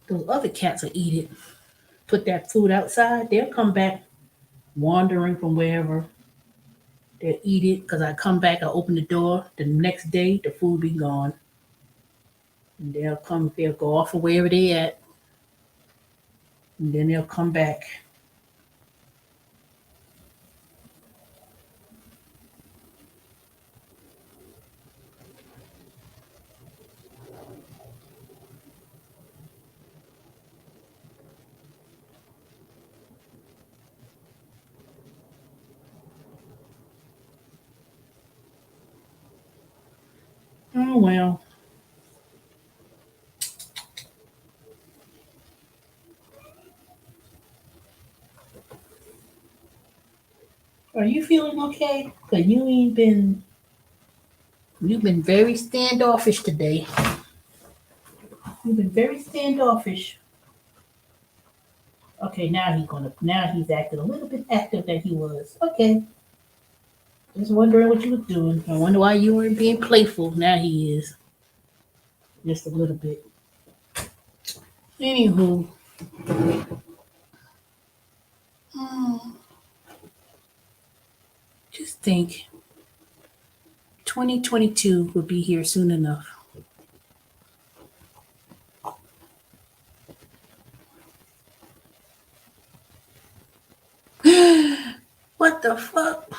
Those other cats will eat it. Put that food outside, they'll come back wandering from wherever. They'll eat it because I come back, I open the door. The next day, the food be gone. And they'll go off of wherever they at. And then they'll come back. Oh well. Are you feeling okay? Cause you've been very standoffish today. You've been very standoffish. Okay, now he's acting a little bit active than he was. Okay. Just wondering what you were doing. I wonder why you weren't being playful. Now he is. Just a little bit. Anywho. mm, just think 2022 will be here soon enough. What the fuck?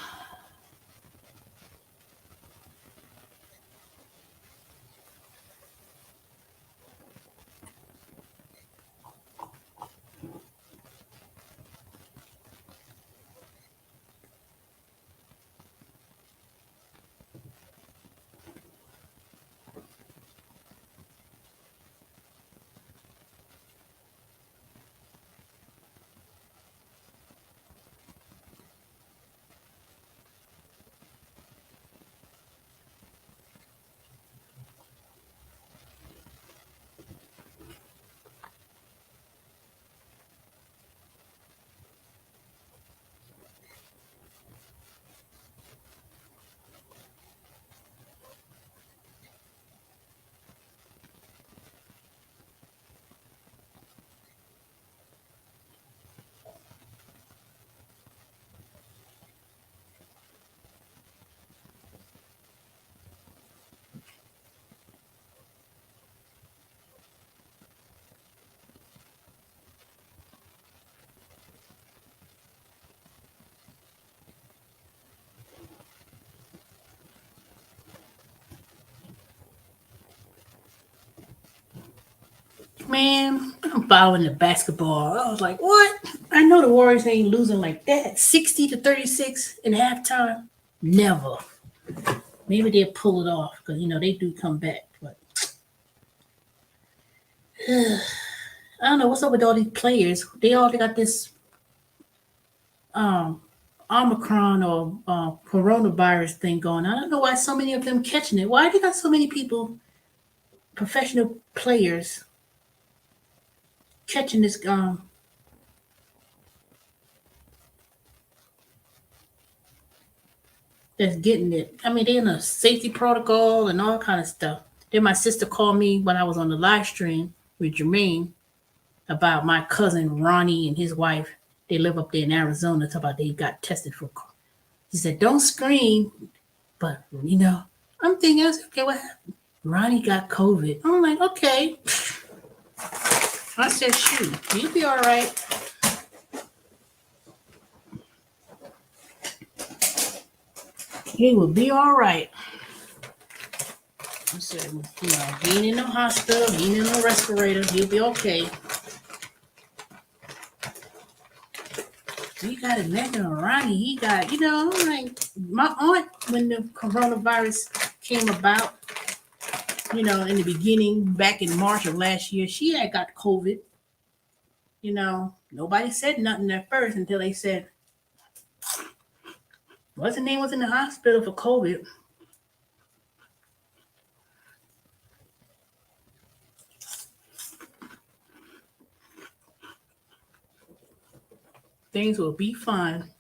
Man, I'm following the basketball. I was like, what? I know the Warriors ain't losing like that. 60-36 in halftime. Never. Maybe they'll pull it off because they do come back. But I don't know what's up with all these players. They all got this Omicron or coronavirus thing going on. I don't know why so many of them catching it. Why they got so many people, professional players, catching this that's getting it. I mean, they're in a safety protocol and all kind of stuff. Then my sister called me when I was on the live stream with Jermaine about my cousin Ronnie and his wife. They live up there in Arizona. Talk about they got tested for. She said, "Don't scream," but I'm thinking, okay, what happened? Ronnie got COVID. I'm like, okay. I said, shoot, you'll be all right. He will be all right. I said, he ain't in no hospital, he ain't in no respirator, he'll be okay. He got a negative Ronnie. He got, like my aunt, when the coronavirus came about, in the beginning, back in March of last year, she had got COVID. Nobody said nothing at first until they said, what's her name was in the hospital for COVID. Things will be fine.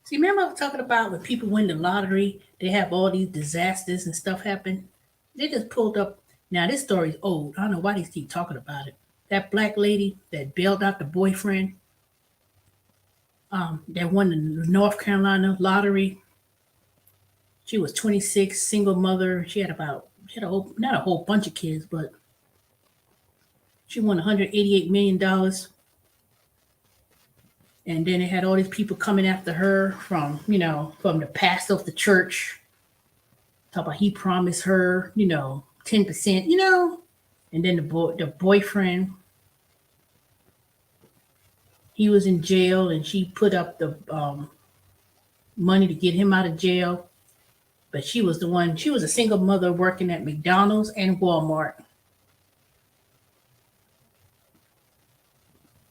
See, remember I was talking about when people win the lottery, they have all these disasters and stuff happen? They just pulled up. Now, this story is old. I don't know why they keep talking about it. That black lady that bailed out the boyfriend that won the North Carolina lottery. She was 26, single mother. She had not a whole bunch of kids, but she won $188 million. And then they had all these people coming after her from the pastor of the church. Talk about he promised her, 10%, and then the boyfriend, he was in jail and she put up the money to get him out of jail. But she was a single mother working at McDonald's and Walmart.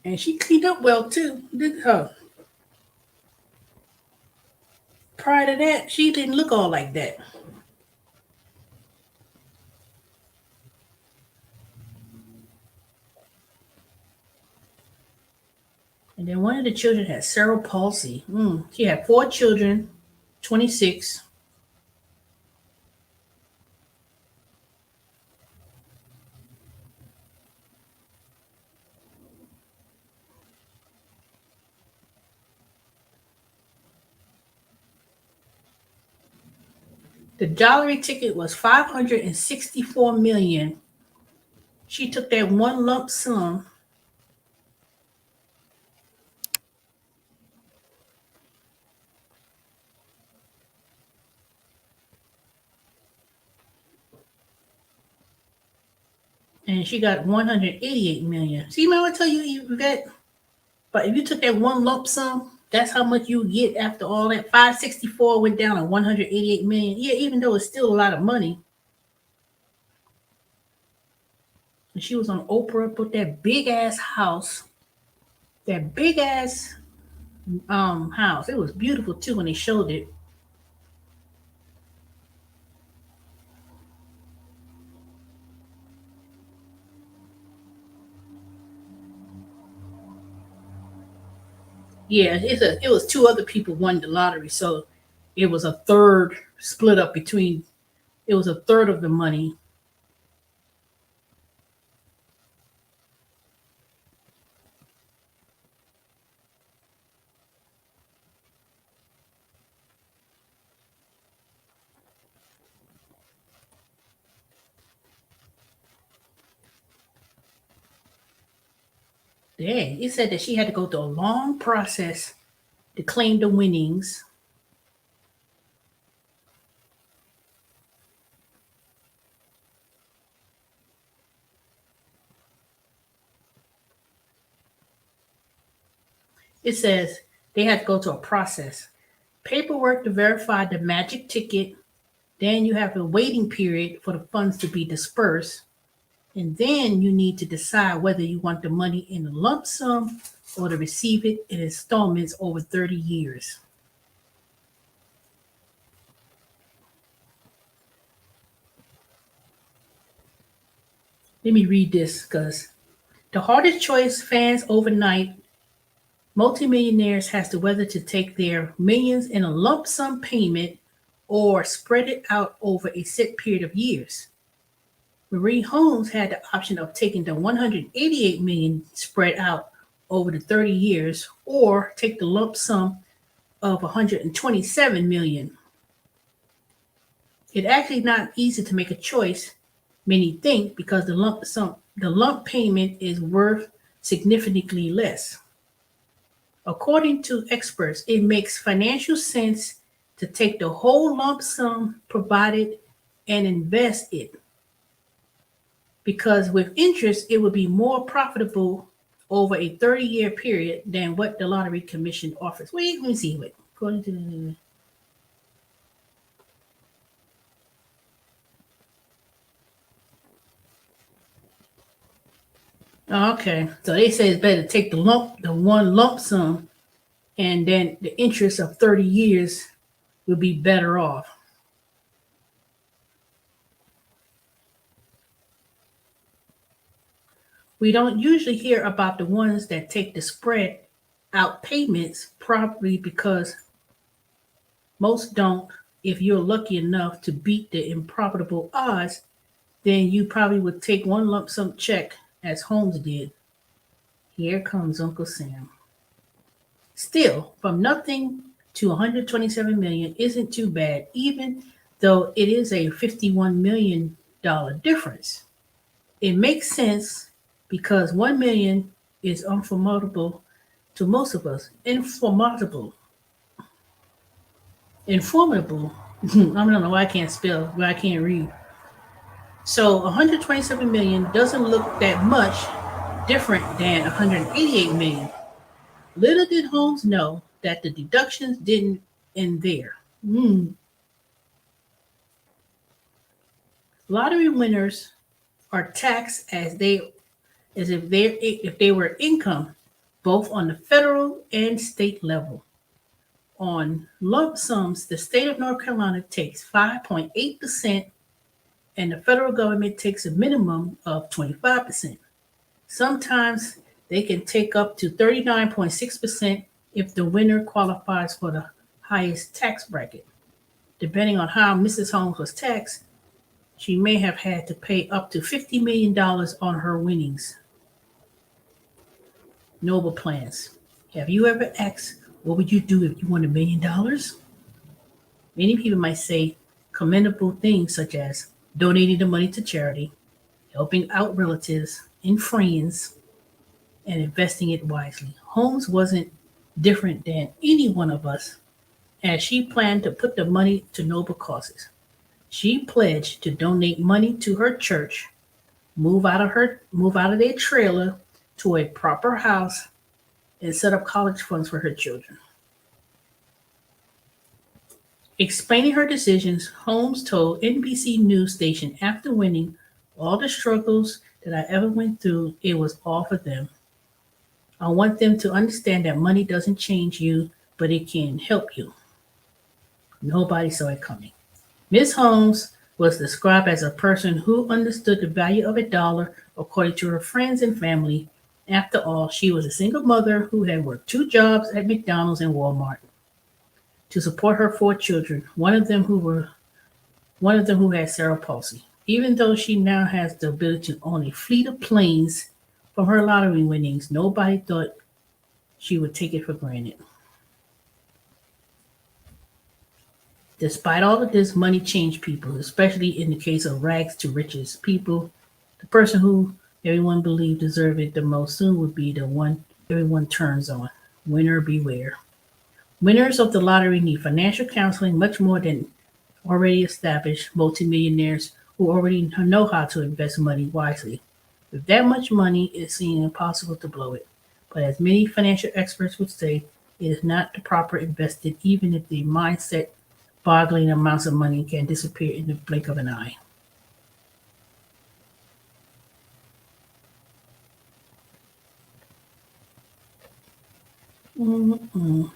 And she cleaned up well too, didn't her? Prior to that, she didn't look all like that. And then one of the children had cerebral palsy. She had 4 children, 26. The lottery ticket was 564 million. She took that one lump sum. And she got 188 million. See, remember I tell you that? But if you took that one lump sum, that's how much you get after all that. 564 went down to 188 million. Yeah, even though it's still a lot of money. And she was on Oprah, put that big ass house. That big ass house. It was beautiful too when they showed it. Yeah, it was 2 other people won the lottery, so it was a third split up between. It was a third of the money. Yeah, it said that she had to go through a long process to claim the winnings. It says they had to go to a process. Paperwork to verify the magic ticket. Then you have a waiting period for the funds to be dispersed. And then you need to decide whether you want the money in a lump sum or to receive it in installments over 30 years. Let me read this because the hardest choice fans overnight multimillionaires has to whether to take their millions in a lump sum payment or spread it out over a set period of years. Marie Holmes had the option of taking the 188 million spread out over the 30 years or take the lump sum of 127 million. It's actually not easy to make a choice, many think, because the lump payment is worth significantly less. According to experts, it makes financial sense to take the whole lump sum provided and invest it, because with interest, it would be more profitable over a 30-year period than what the Lottery Commission offers. Wait, let me see. Wait, according to the okay, so they say it's better to take the one lump sum, and then the interest of 30 years will be better off. We don't usually hear about the ones that take the spread out payments, probably because most don't. If you're lucky enough to beat the improbable odds, then you probably would take one lump sum check as Holmes did. Here comes Uncle Sam. Still, from nothing to 127 million isn't too bad, even though it is a $51 million difference. It makes sense because 1 million is unformidable to most of us. Informable. I don't know why I can't spell, why I can't read. So 127 million doesn't look that much different than 188 million. Little did Holmes know that the deductions didn't end there. Lottery winners are taxed if they were income, both on the federal and state level. On lump sums, the state of North Carolina takes 5.8%, and the federal government takes a minimum of 25%. Sometimes they can take up to 39.6% if the winner qualifies for the highest tax bracket. Depending on how Mrs. Holmes was taxed, she may have had to pay up to $50 million on her winnings. Noble plans. Have you ever asked, what would you do if you won $1 million? Many people might say commendable things such as donating the money to charity, helping out relatives and friends, and investing it wisely. Holmes wasn't different than any one of us, as she planned to put the money to noble causes. She pledged to donate money to her church, move out of their trailer to a proper house, and set up college funds for her children. Explaining her decisions, Holmes told NBC News station after winning, all the struggles that I ever went through, it was all for them. I want them to understand that money doesn't change you, but it can help you. Nobody saw it coming. Miss Holmes was described as a person who understood the value of a dollar according to her friends and family. After all, she was a single mother who had worked 2 jobs at McDonald's and Walmart to support her 4 children, one of them who had cerebral palsy. Even though she now has the ability to own a fleet of planes from her lottery winnings, nobody thought she would take it for granted. Despite all of this, money changed people, especially in the case of rags to riches. The person who everyone believed deserved it the most soon would be the one everyone turns on. Winner beware. Winners of the lottery need financial counseling much more than already established multimillionaires who already know how to invest money wisely. With that much money, it seems impossible to blow it. But as many financial experts would say, it is not the proper invested, even if the mindset boggling amounts of money can disappear in the blink of an eye. Mm-mm.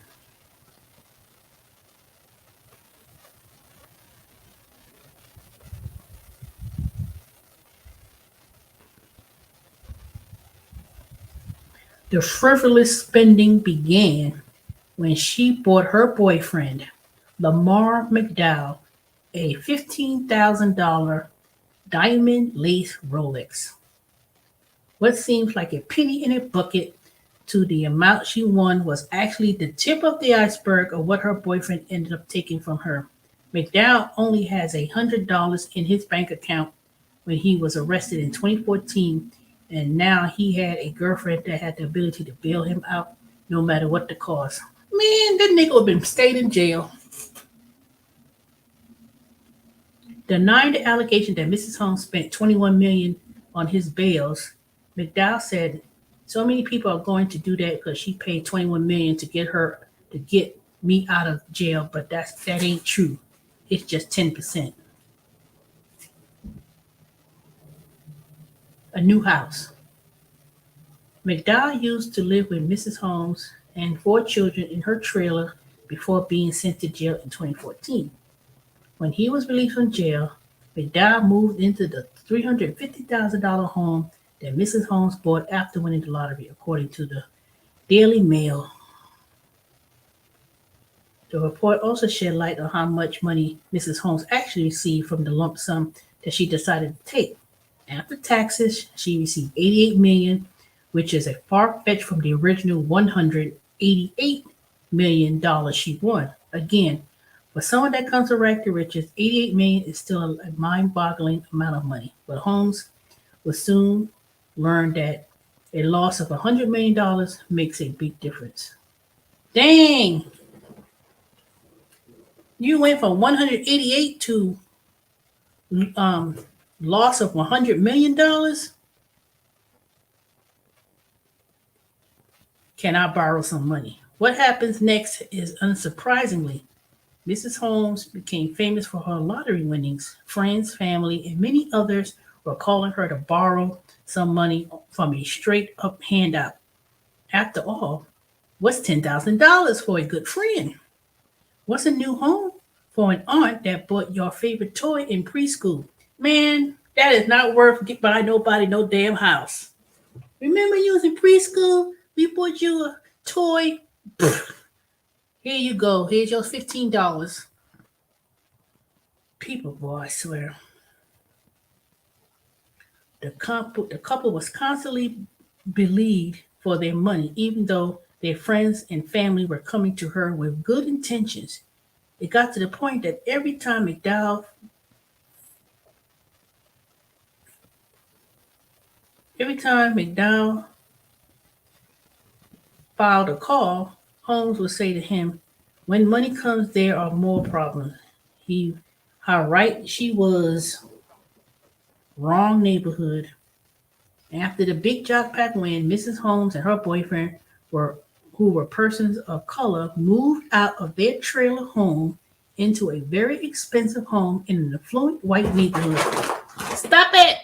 The frivolous spending began when she bought her boyfriend, Lamar McDowell, a $15,000 diamond lace Rolex. What seems like a penny in a bucket to the amount she won was actually the tip of the iceberg of what her boyfriend ended up taking from her. McDowell only has $100 in his bank account when he was arrested in 2014, and now he had a girlfriend that had the ability to bail him out no matter what the cost. Man, that nigga would have been stayed in jail. Denying the allegation that Mrs. Holmes spent $21 million on his bails, McDowell said, "So many people are going to do that because she paid $21 million to get me out of jail, but that ain't true. It's just 10%." A new house. McDowell used to live with Mrs. Holmes and 4 children in her trailer before being sent to jail in 2014. When he was released from jail, McDowell moved into the $350,000 home that Mrs. Holmes bought after winning the lottery, according to the Daily Mail. The report also shed light on how much money Mrs. Holmes actually received from the lump sum that she decided to take. After taxes, she received $88 million, which is a far fetch from the original $188 million she won. Again, for someone that comes to rag to riches, $88 million is still a mind-boggling amount of money. But Holmes will soon learn that a loss of $100 million makes a big difference. Dang! You went from 188 to loss of $100 million? Can I borrow some money? What happens next is, unsurprisingly, Mrs. Holmes became famous for her lottery winnings. Friends, family, and many others were calling her to borrow some money from a straight up handout. After all, what's $10,000 for a good friend? What's a new home for an aunt that bought your favorite toy in preschool? Man, that is not worth get by nobody no damn house. Remember you was in preschool? We bought you a toy. Here you go. Here's your $15. People, boy, I swear. The couple was constantly believed for their money, even though their friends and family were coming to her with good intentions. It got to the point that every time McDowell filed a call, Holmes would say to him, "When money comes, there are more problems." He, how right she was, wrong neighborhood. After the big jock pack win, Mrs. Holmes and her boyfriend were who were persons of color moved out of their trailer home into a very expensive home in an affluent white neighborhood. Stop it!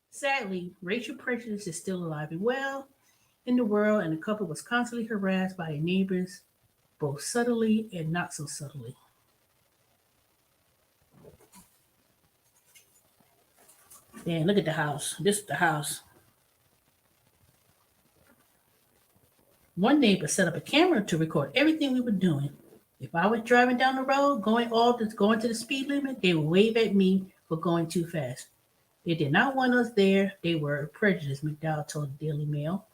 Sadly, racial prejudice is still alive and well in the world, and the couple was constantly harassed by their neighbors, both subtly and not so subtly. Man, look at the house. This is the house. One neighbor set up a camera to record everything we were doing. If I was driving down the road, going to the speed limit, they would wave at me for going too fast. They did not want us there. They were prejudiced, McDowell told the Daily Mail.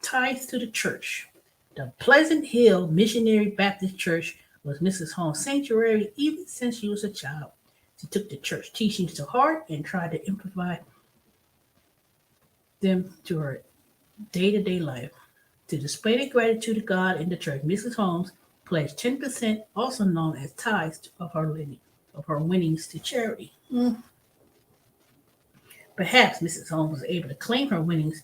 Ties to the church. The Pleasant Hill Missionary Baptist Church was Mrs. Holmes' sanctuary even since she was a child. She took the church teachings to heart and tried to improvise them to her day-to-day life. To display their gratitude to God and the church, Mrs. Holmes pledged 10%, also known as tithes, of her winnings to charity. Perhaps Mrs. Holmes was able to claim her winnings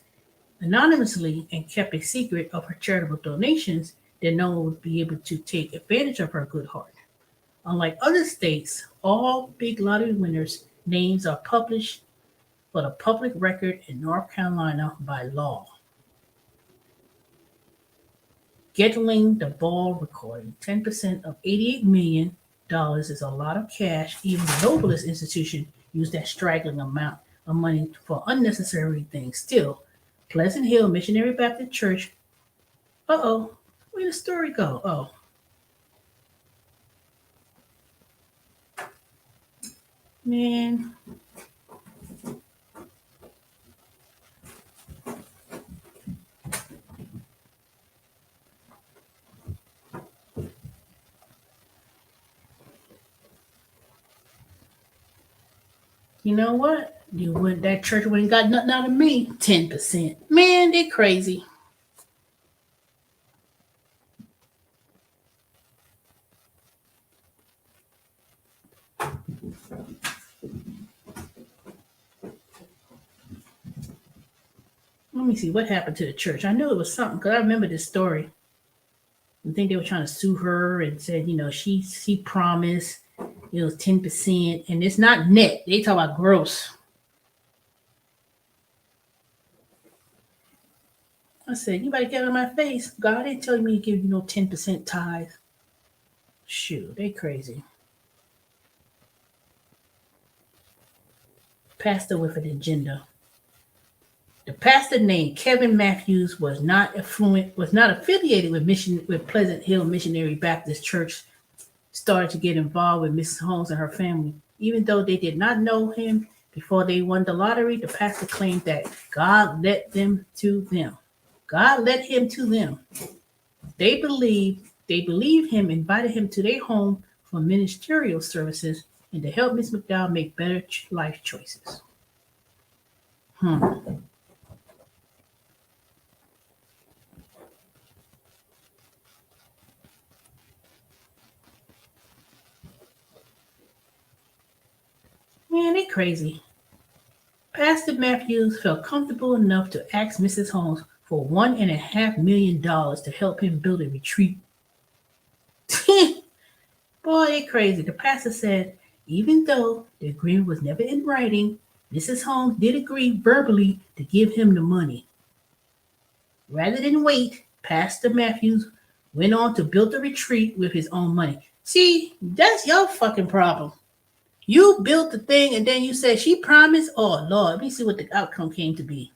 anonymously and kept a secret of her charitable donations that no one would be able to take advantage of her good heart. Unlike other states, all big lottery winners' names are published for the public record in North Carolina by law. Getting the ball recording. 10% of $88 million is a lot of cash. Even the noblest institution used that straggling amount of money for unnecessary things. Still, Pleasant Hill Missionary Baptist Church. Uh-oh. Where did the story go? Oh. Man. You know what? That church wouldn't got nothing out of me. 10%. Man, they crazy. Let me see what happened to the church. I knew it was something because I remember this story. I think they were trying to sue her and said, she promised it was 10%, and it's not net. They talk about gross. I said, you better get out of my face. God didn't tell me to give you no 10% tithe. Shoot, they crazy. Pastor with an agenda. The pastor named Kevin Matthews was not affiliated with Pleasant Hill Missionary Baptist Church. Started to get involved with Mrs. Holmes and her family. Even though they did not know him before they won the lottery, the pastor claimed that God led them to them. God led him to them. They believed him, invited him to their home for ministerial services and to help Miss McDowell make better life choices. Man, they crazy. Pastor Matthews felt comfortable enough to ask Mrs. Holmes for $1.5 million to help him build a retreat Boy, they crazy. The pastor said, even though the agreement was never in writing, Mrs. Holmes did agree verbally to give him the money. Rather than wait, Pastor Matthews went on to build a retreat with his own money. See, that's your fucking problem. You built the thing and then you said she promised. Oh Lord, let me see what the outcome came to be.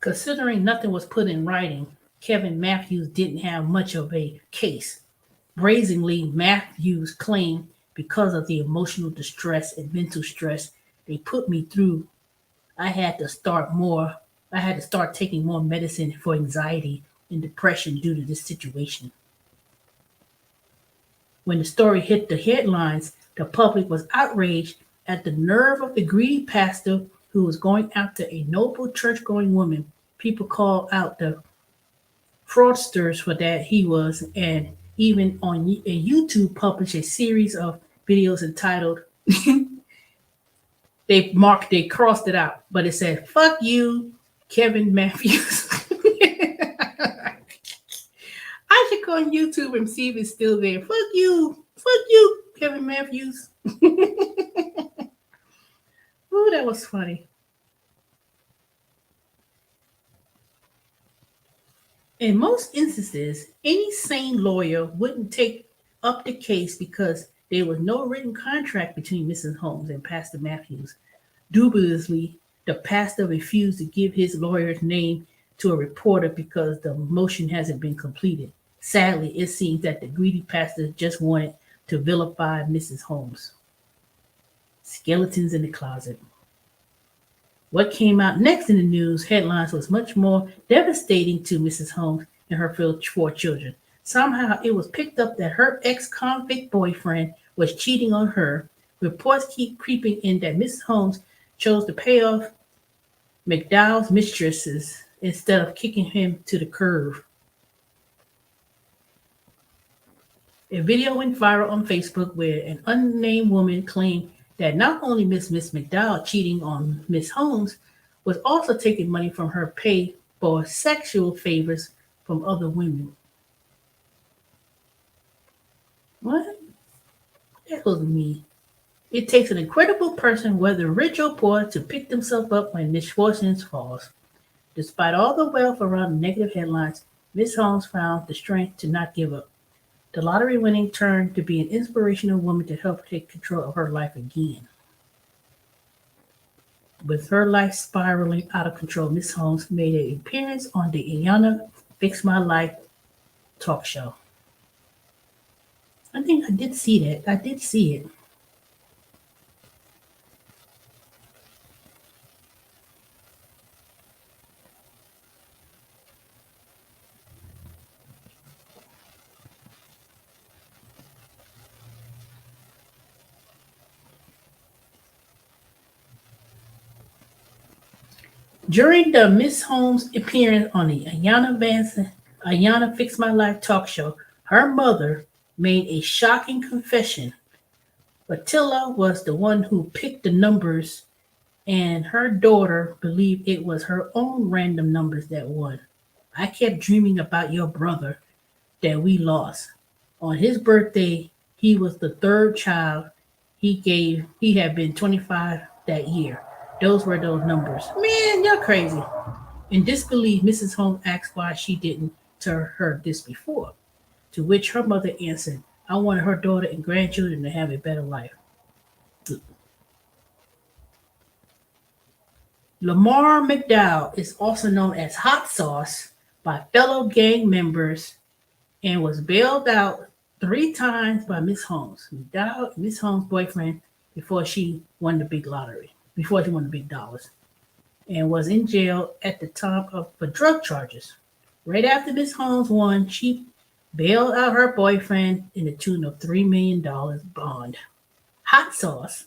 Considering nothing was put in writing, Kevin Matthews didn't have much of a case. Brazenly, Matthews claimed because of the emotional distress and mental stress they put me through, I had to start more. I had to start taking more medicine for anxiety and depression due to this situation. When the story hit the headlines, the public was outraged at the nerve of the greedy pastor who was going after a noble church going woman. People called out the fraudsters for that he was, and even on YouTube published a series of videos entitled they crossed it out, but it said "fuck you, Kevin Matthews." I should go on YouTube and see if it's still there. Fuck you, Kevin Matthews. Oh, that was funny. In most instances, any sane lawyer wouldn't take up the case because there was no written contract between Mrs. Holmes and Pastor Matthews. Dubiously, the pastor refused to give his lawyer's name to a reporter because the motion hasn't been completed. Sadly, it seems that the greedy pastor just wanted to vilify Mrs. Holmes. Skeletons in the closet. What came out next in the news headlines was much more devastating to Mrs. Holmes and her four children. Somehow it was picked up that her ex-convict boyfriend was cheating on her. Reports keep creeping in that Mrs. Holmes chose to pay off McDowell's mistresses instead of kicking him to the curb. A video went viral on Facebook where an unnamed woman claimed that not only Miss McDowell cheating on Miss Holmes was also taking money from her pay for sexual favors from other women. What? That was me. It takes an incredible person, whether rich or poor, to pick themselves up when misfortune falls. Despite all the wealth around the negative headlines, Miss Holmes found the strength to not give up. The lottery winning turned to be an inspirational woman to help take control of her life again. With her life spiraling out of control, Miss Holmes made an appearance on the Iyanla Fix My Life talk show. I think I did see that. I did see it. During the Miss Holmes appearance on the Ayanna Fix My Life talk show, her mother made a shocking confession. Attila was the one who picked the numbers, and her daughter believed it was her own random numbers that won. I kept dreaming about your brother that we lost. On his birthday, he was the third child. He had been 25 that year. Those were those numbers. Man, you're crazy. In disbelief, Mrs. Holmes asked why she didn't tell her this before, to which her mother answered, I wanted her daughter and grandchildren to have a better life. Lamar McDowell is also known as Hot Sauce by fellow gang members and was bailed out 3 times by Miss Holmes. McDowell, Miss Holmes' boyfriend, before she won the big lottery, before she won the big dollars, and was in jail at the time for drug charges. Right after Miss Holmes won, she bailed out her boyfriend in the tune of $3 million bond. hot sauce,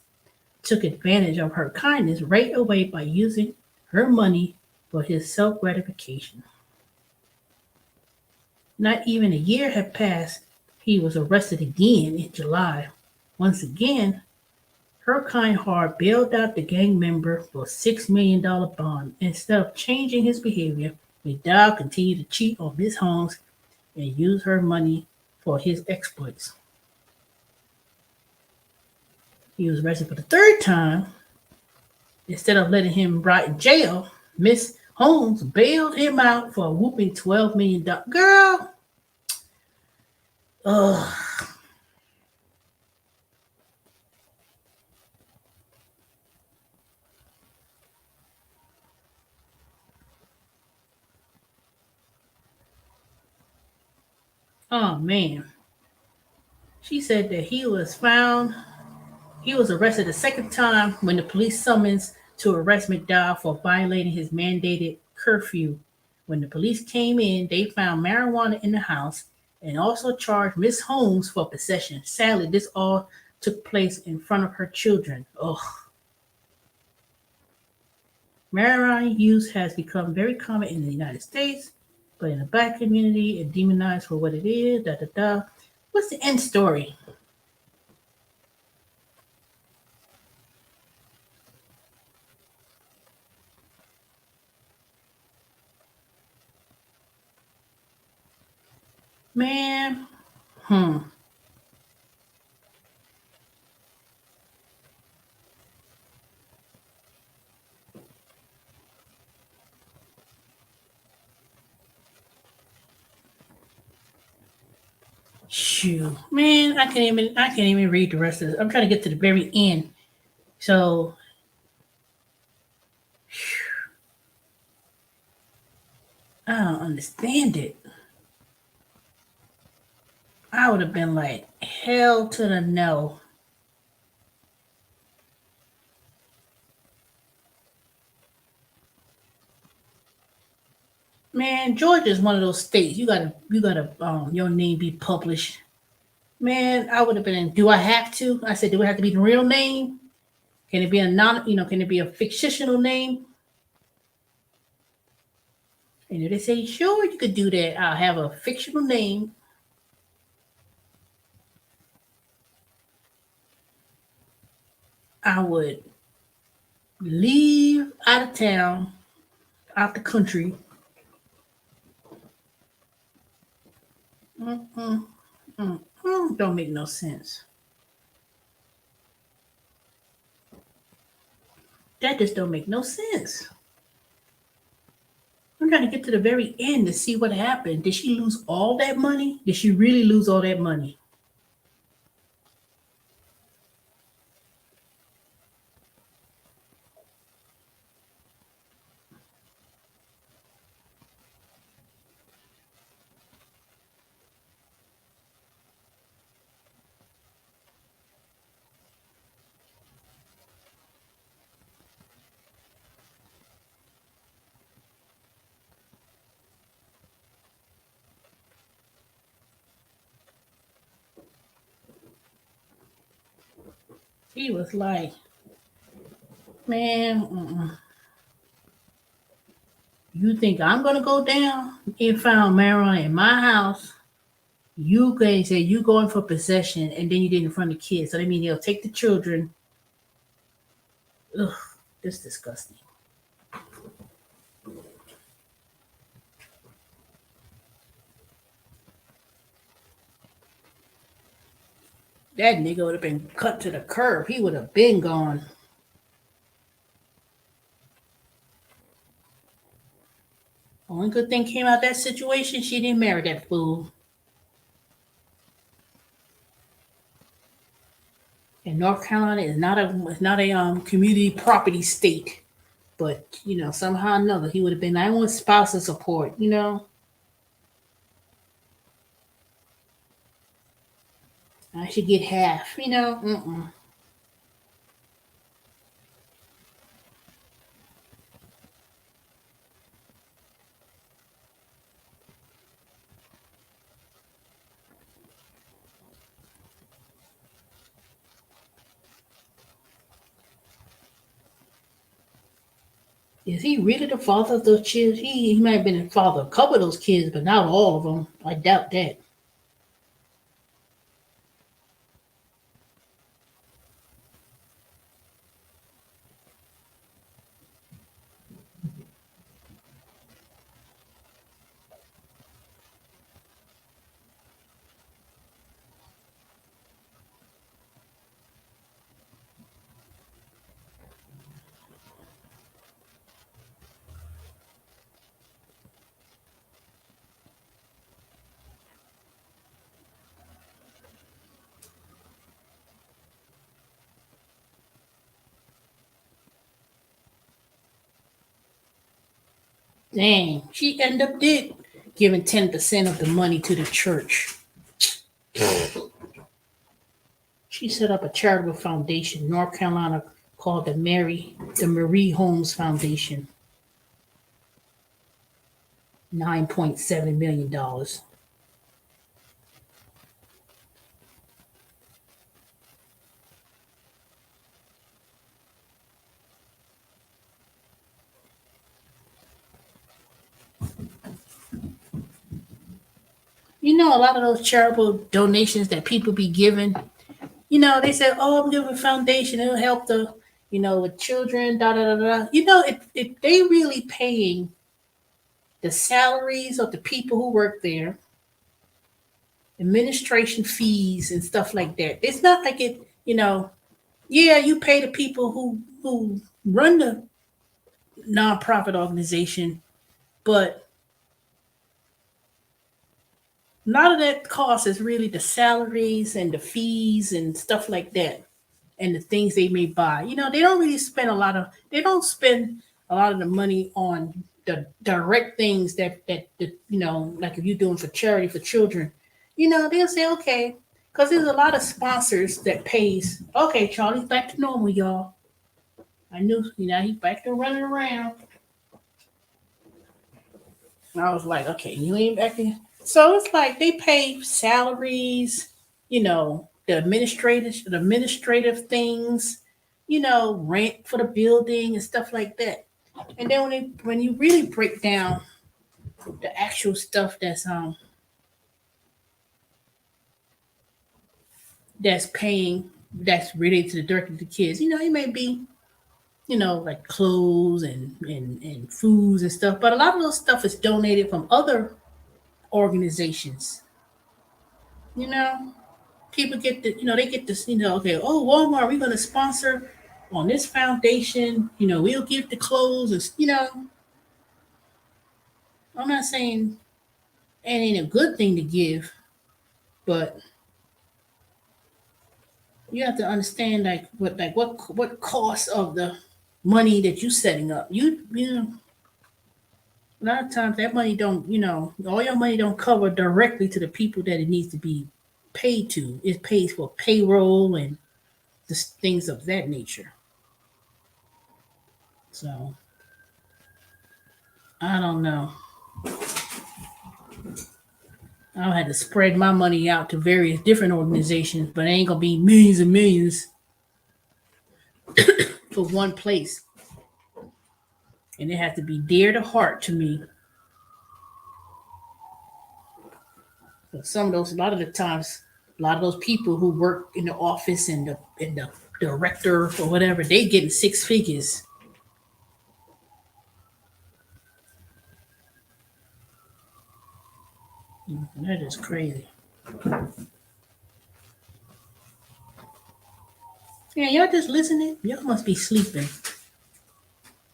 took advantage of her kindness right away by using her money for his self gratification. Not even a year had passed, he was arrested again in July. Once again, her kind heart bailed out the gang member for a $6 million bond. Instead of changing his behavior, McDowell continued to cheat on Miss Holmes and use her money for his exploits. He was arrested for the third time. Instead of letting him rot in jail, Miss Holmes bailed him out for a whooping $12 million. Girl, ugh. Oh man. She said that he was arrested a second time when the police summons to arrest McDowell for violating his mandated curfew. When the police came in, they found marijuana in the house and also charged Miss Holmes for possession. Sadly, this all took place in front of her children. Ugh. Marijuana use has become very common in the United States, but in the black community, it's demonized for what it is. Da da da. What's the end story? Man, hmm. Shoo, man, I can't even read the rest of this. I'm trying to get to the very end. So I don't understand it. I would have been like, hell to the no. Man, Georgia is one of those states. You gotta your name be published. Man, I would have been. Do I have to? I said, do it have to be the real name? Can it be a can it be a fictional name? And if they say, sure, you could do that, I'll have a fictional name. I would leave out of town, out the country. Mm-mm, don't make no sense. That just don't make no sense. I'm trying to get to the very end to see what happened. Did she lose all that money? Did she really lose all that money? He was like, man, you think I'm gonna go down and found marijuana in my house? You guys say you going for possession, and then you did it in front of the kids. So that means they'll take the children. Ugh, this disgusting. That nigga would have been cut to the curb. He would have been gone. Only good thing came out that situation, she didn't marry that fool. And North Carolina is not a community property state. But somehow or another, he would have been. I want spousal support. I should get half. Is he really the father of those kids? He might have been the father of a couple of those kids, but not all of them. I doubt that. Dang, she ended up did giving 10% of the money to the church. She set up a charitable foundation in North Carolina called the Marie Holmes Foundation. $9.7 million. You know, a lot of those charitable donations that people be giving, they say, "Oh, I'm giving a foundation. It'll help with children." Da da da da. If they really paying the salaries of the people who work there, administration fees and stuff like that. It's not like it. Yeah, you pay the people who run the nonprofit organization, but a lot of that cost is really the salaries and the fees and stuff like that, and the things they may buy. They don't really spend a lot of. They don't spend a lot of the money on the direct things that like if you're doing for charity for children. They'll say okay, because there's a lot of sponsors that pays. Okay, Charlie's back to normal, y'all. I knew, he's back to running around. And I was like, okay, you ain't back in. So it's like they pay salaries, the administrative things, rent for the building and stuff like that. And then when you really break down the actual stuff that's paying that's related to the directly to the kids, it may be, like clothes and foods and stuff, but a lot of those stuff is donated from other organizations. You know, people get they get this, okay, oh, Walmart, we're going to sponsor on this foundation. We'll give the clothes. I'm not saying it ain't a good thing to give, but you have to understand what cost of the money that you setting up. A lot of times that money don't, all your money don't cover directly to the people that it needs to be paid to. It pays for payroll and just things of that nature. So I don't know. I'll have to spread my money out to various different organizations, but it ain't gonna be millions and millions for one place. And it has to be dear to heart to me. Some of those, a lot of the times, a lot of those people who work in the office and the director or whatever, they getting six figures. That is crazy. Yeah, y'all just listening? Y'all must be sleeping.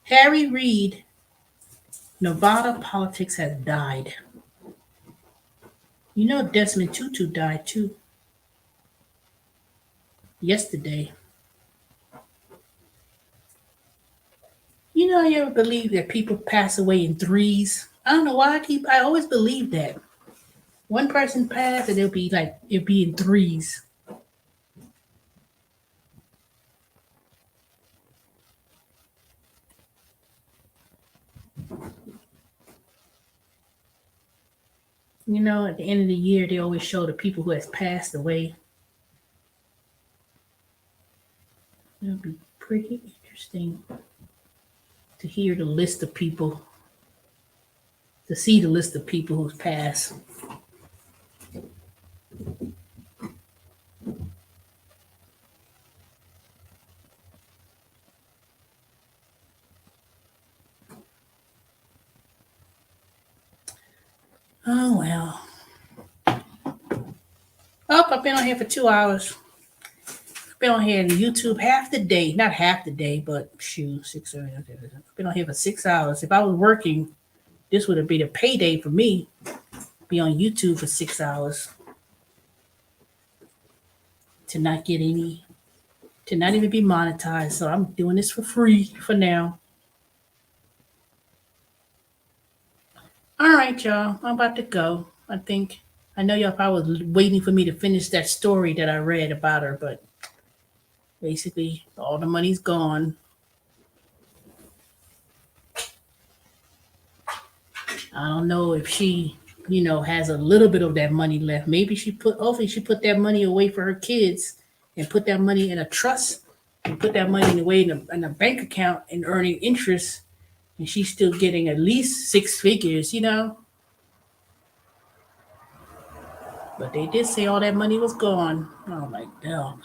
Harry Reid, Nevada politics has died. Desmond Tutu died too yesterday. You ever believe that people pass away in threes? I don't know why I always believe that. One person passed and it'll be in threes. At the end of the year they always show the people who has passed away. It'll be pretty interesting to hear the list of people, to see the list of people who's passed. Oh well. Oh, I've been on here for 2 hours. I've been on here on YouTube half the day. Not half the day, but shoot, 6 hours. I've been on here for 6 hours. If I was working, this would have been a payday for me. Be on YouTube for 6 hours. To not get any, to not even be monetized. So I'm doing this for free for now. All right, y'all. I'm about to go. I know y'all probably was waiting for me to finish that story that I read about her, but basically all the money's gone. I don't know if she, has a little bit of that money left. Maybe hopefully she put that money away for her kids and put that money in a trust and put that money away in a bank account and earning interest. And she's still getting at least 6 figures. But they did say all that money was gone. Oh my God.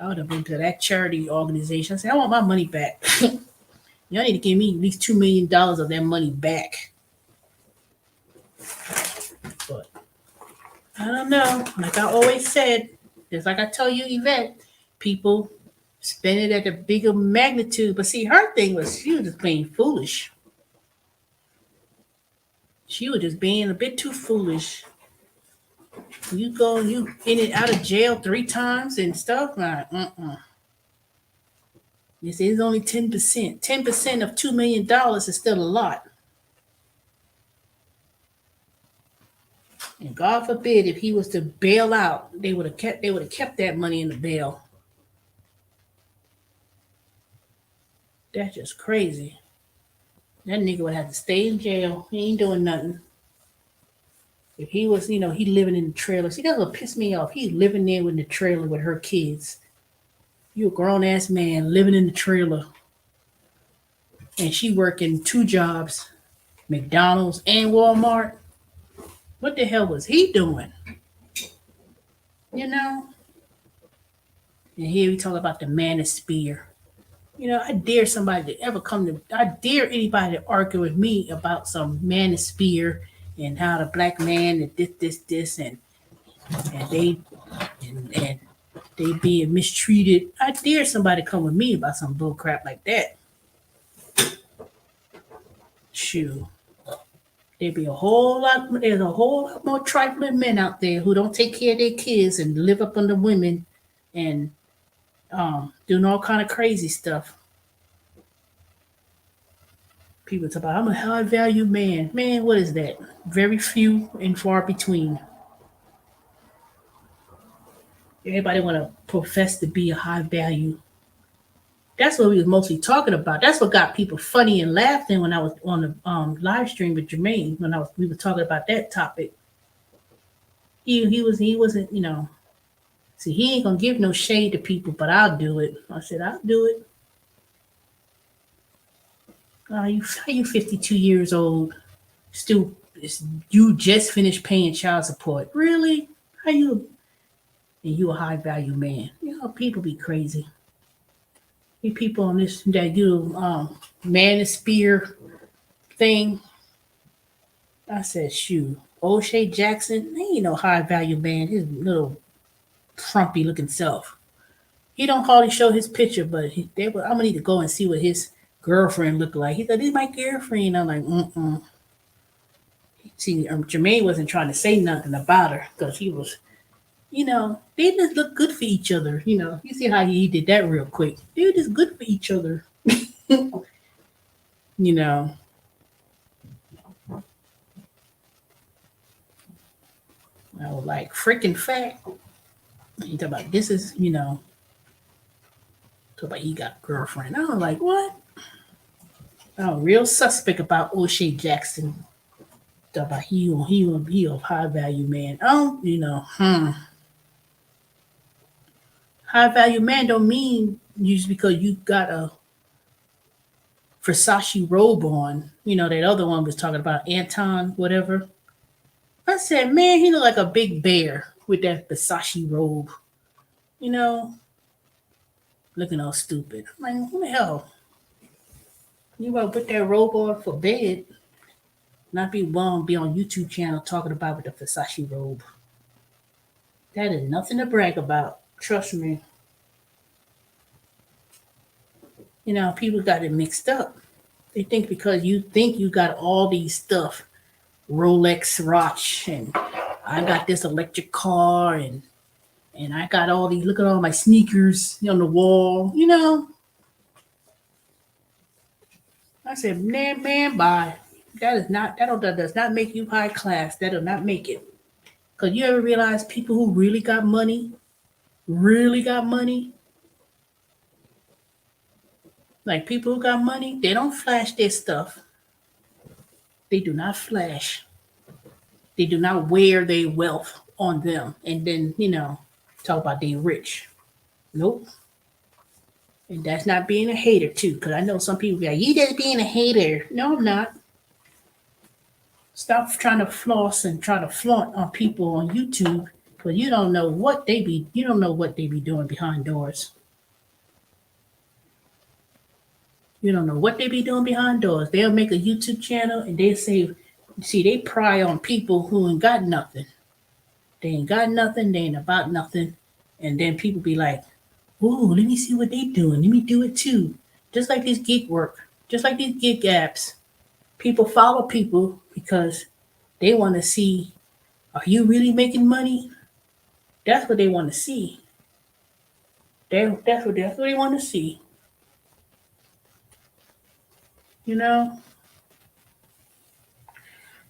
I would have been to that charity organization. I said, I want my money back. Y'all need to give me at least $2 million of that money back. But I don't know. Like I always said, just like I tell you, Yvette, people spend it at a bigger magnitude. But see, her thing was she was just being foolish. She was just being a bit too foolish. You in and out of jail 3 times and stuff. Like, This is only 10%. 10% of $2 million is still a lot. And God forbid if he was to bail out, they would have kept that money in the bail. That's just crazy. That nigga would have to stay in jail. He ain't doing nothing. If he was, he living in the trailer. See, that's what pissed me off. He's living there in the trailer with her kids. You a grown ass man living in the trailer. And she working 2 jobs, McDonald's and Walmart. What the hell was he doing? And here we talk about the manosphere. I dare somebody to ever I dare anybody to argue with me about some manosphere and how the black man and this and they being mistreated. I dare somebody come with me about some bull crap like that. Shoot. There's a whole lot more trifling men out there who don't take care of their kids and live up under women and doing all kind of crazy stuff. People talk about I'm a high value man. Man, what is that? Very few and far between. Everybody want to profess to be a high value. That's what we was mostly talking about. That's what got people funny and laughing when I was on the live stream with Jermaine we were talking about that topic. He wasn't. See, he ain't gonna give no shade to people, but I'll do it. I said I'll do it. Are you 52 years old? Still, you just finished paying child support. Really? How you? And you a high value man? People be crazy. You people on this that do manosphere thing. I said, shoot, O'Shea Jackson, he ain't no high value man. His little frumpy looking self. He don't hardly show his picture, but I'm gonna need to go and see what his girlfriend looked like. He said, "This is my girlfriend." I'm like, See, Jermaine wasn't trying to say nothing about her because he was, they just look good for each other. You see how he did that real quick. They were just good for each other. I was like, freaking fact. He talk about this is, talk about he got a girlfriend. I was like, what? I'm real suspect about O'Shea Jackson. Talk about he a high value man. High value man don't mean just because you got Versace robe on. You know, that other one was talking about Anton, whatever. I said, man, he looked like a big bear with that Versace robe. You know, looking all stupid. I'm like, who the hell? You want to put that robe on for bed, not be one be on YouTube channel talking about with the Versace robe. That is nothing to brag about. Trust me. You know, people got it mixed up. They think because you think you got all these stuff, Rolex watch, and I got this electric car, and I got all these. Look at all my sneakers on the wall. You know, I said, man, bye. That is not that does not make you high class. That does not make it. Cause you ever realize people who really got money, like people who got money, they don't flash their stuff. They do not flash. They do not wear their wealth on them, and then talk about they rich. Nope. And that's not being a hater too, because I know some people be like, "You just being a hater." No, I'm not. Stop trying to floss and try to flaunt on people on YouTube, because you don't know what they be. You don't know what they be doing behind doors. You don't know what they be doing behind doors. They'll make a YouTube channel and they say, see, they pry on people who ain't got nothing. They ain't got nothing. They ain't about nothing. And then people be like, "Ooh, let me see what they doing. Let me do it too." Just like this gig work, just like these gig apps. People follow people because they want to see, are you really making money? That's what they want to see. That's what they want to see. You know?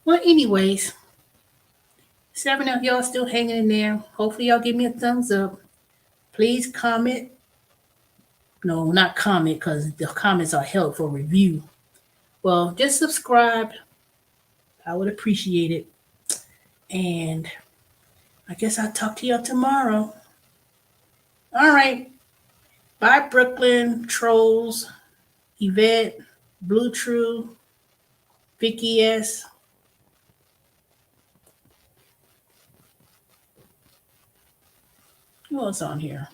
Well, anyways, 7 of y'all still hanging in there. Hopefully y'all give me a thumbs up. Please comment. No, not comment, because the comments are held for review. Well, just subscribe. I would appreciate it. And I guess I'll talk to y'all tomorrow. All right. Bye, Brooklyn, Trolls, Yvette, Blue True, Vicky S. Who else on here?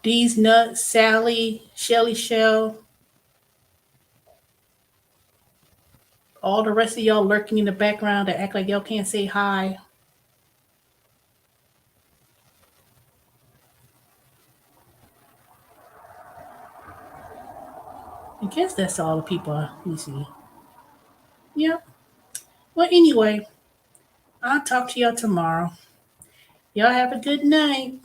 These Nuts, Sally, Shelly Shell. All the rest of y'all lurking in the background that act like y'all can't say hi. I guess that's all the people you see. Yep. Well, anyway, I'll talk to y'all tomorrow. Y'all have a good night.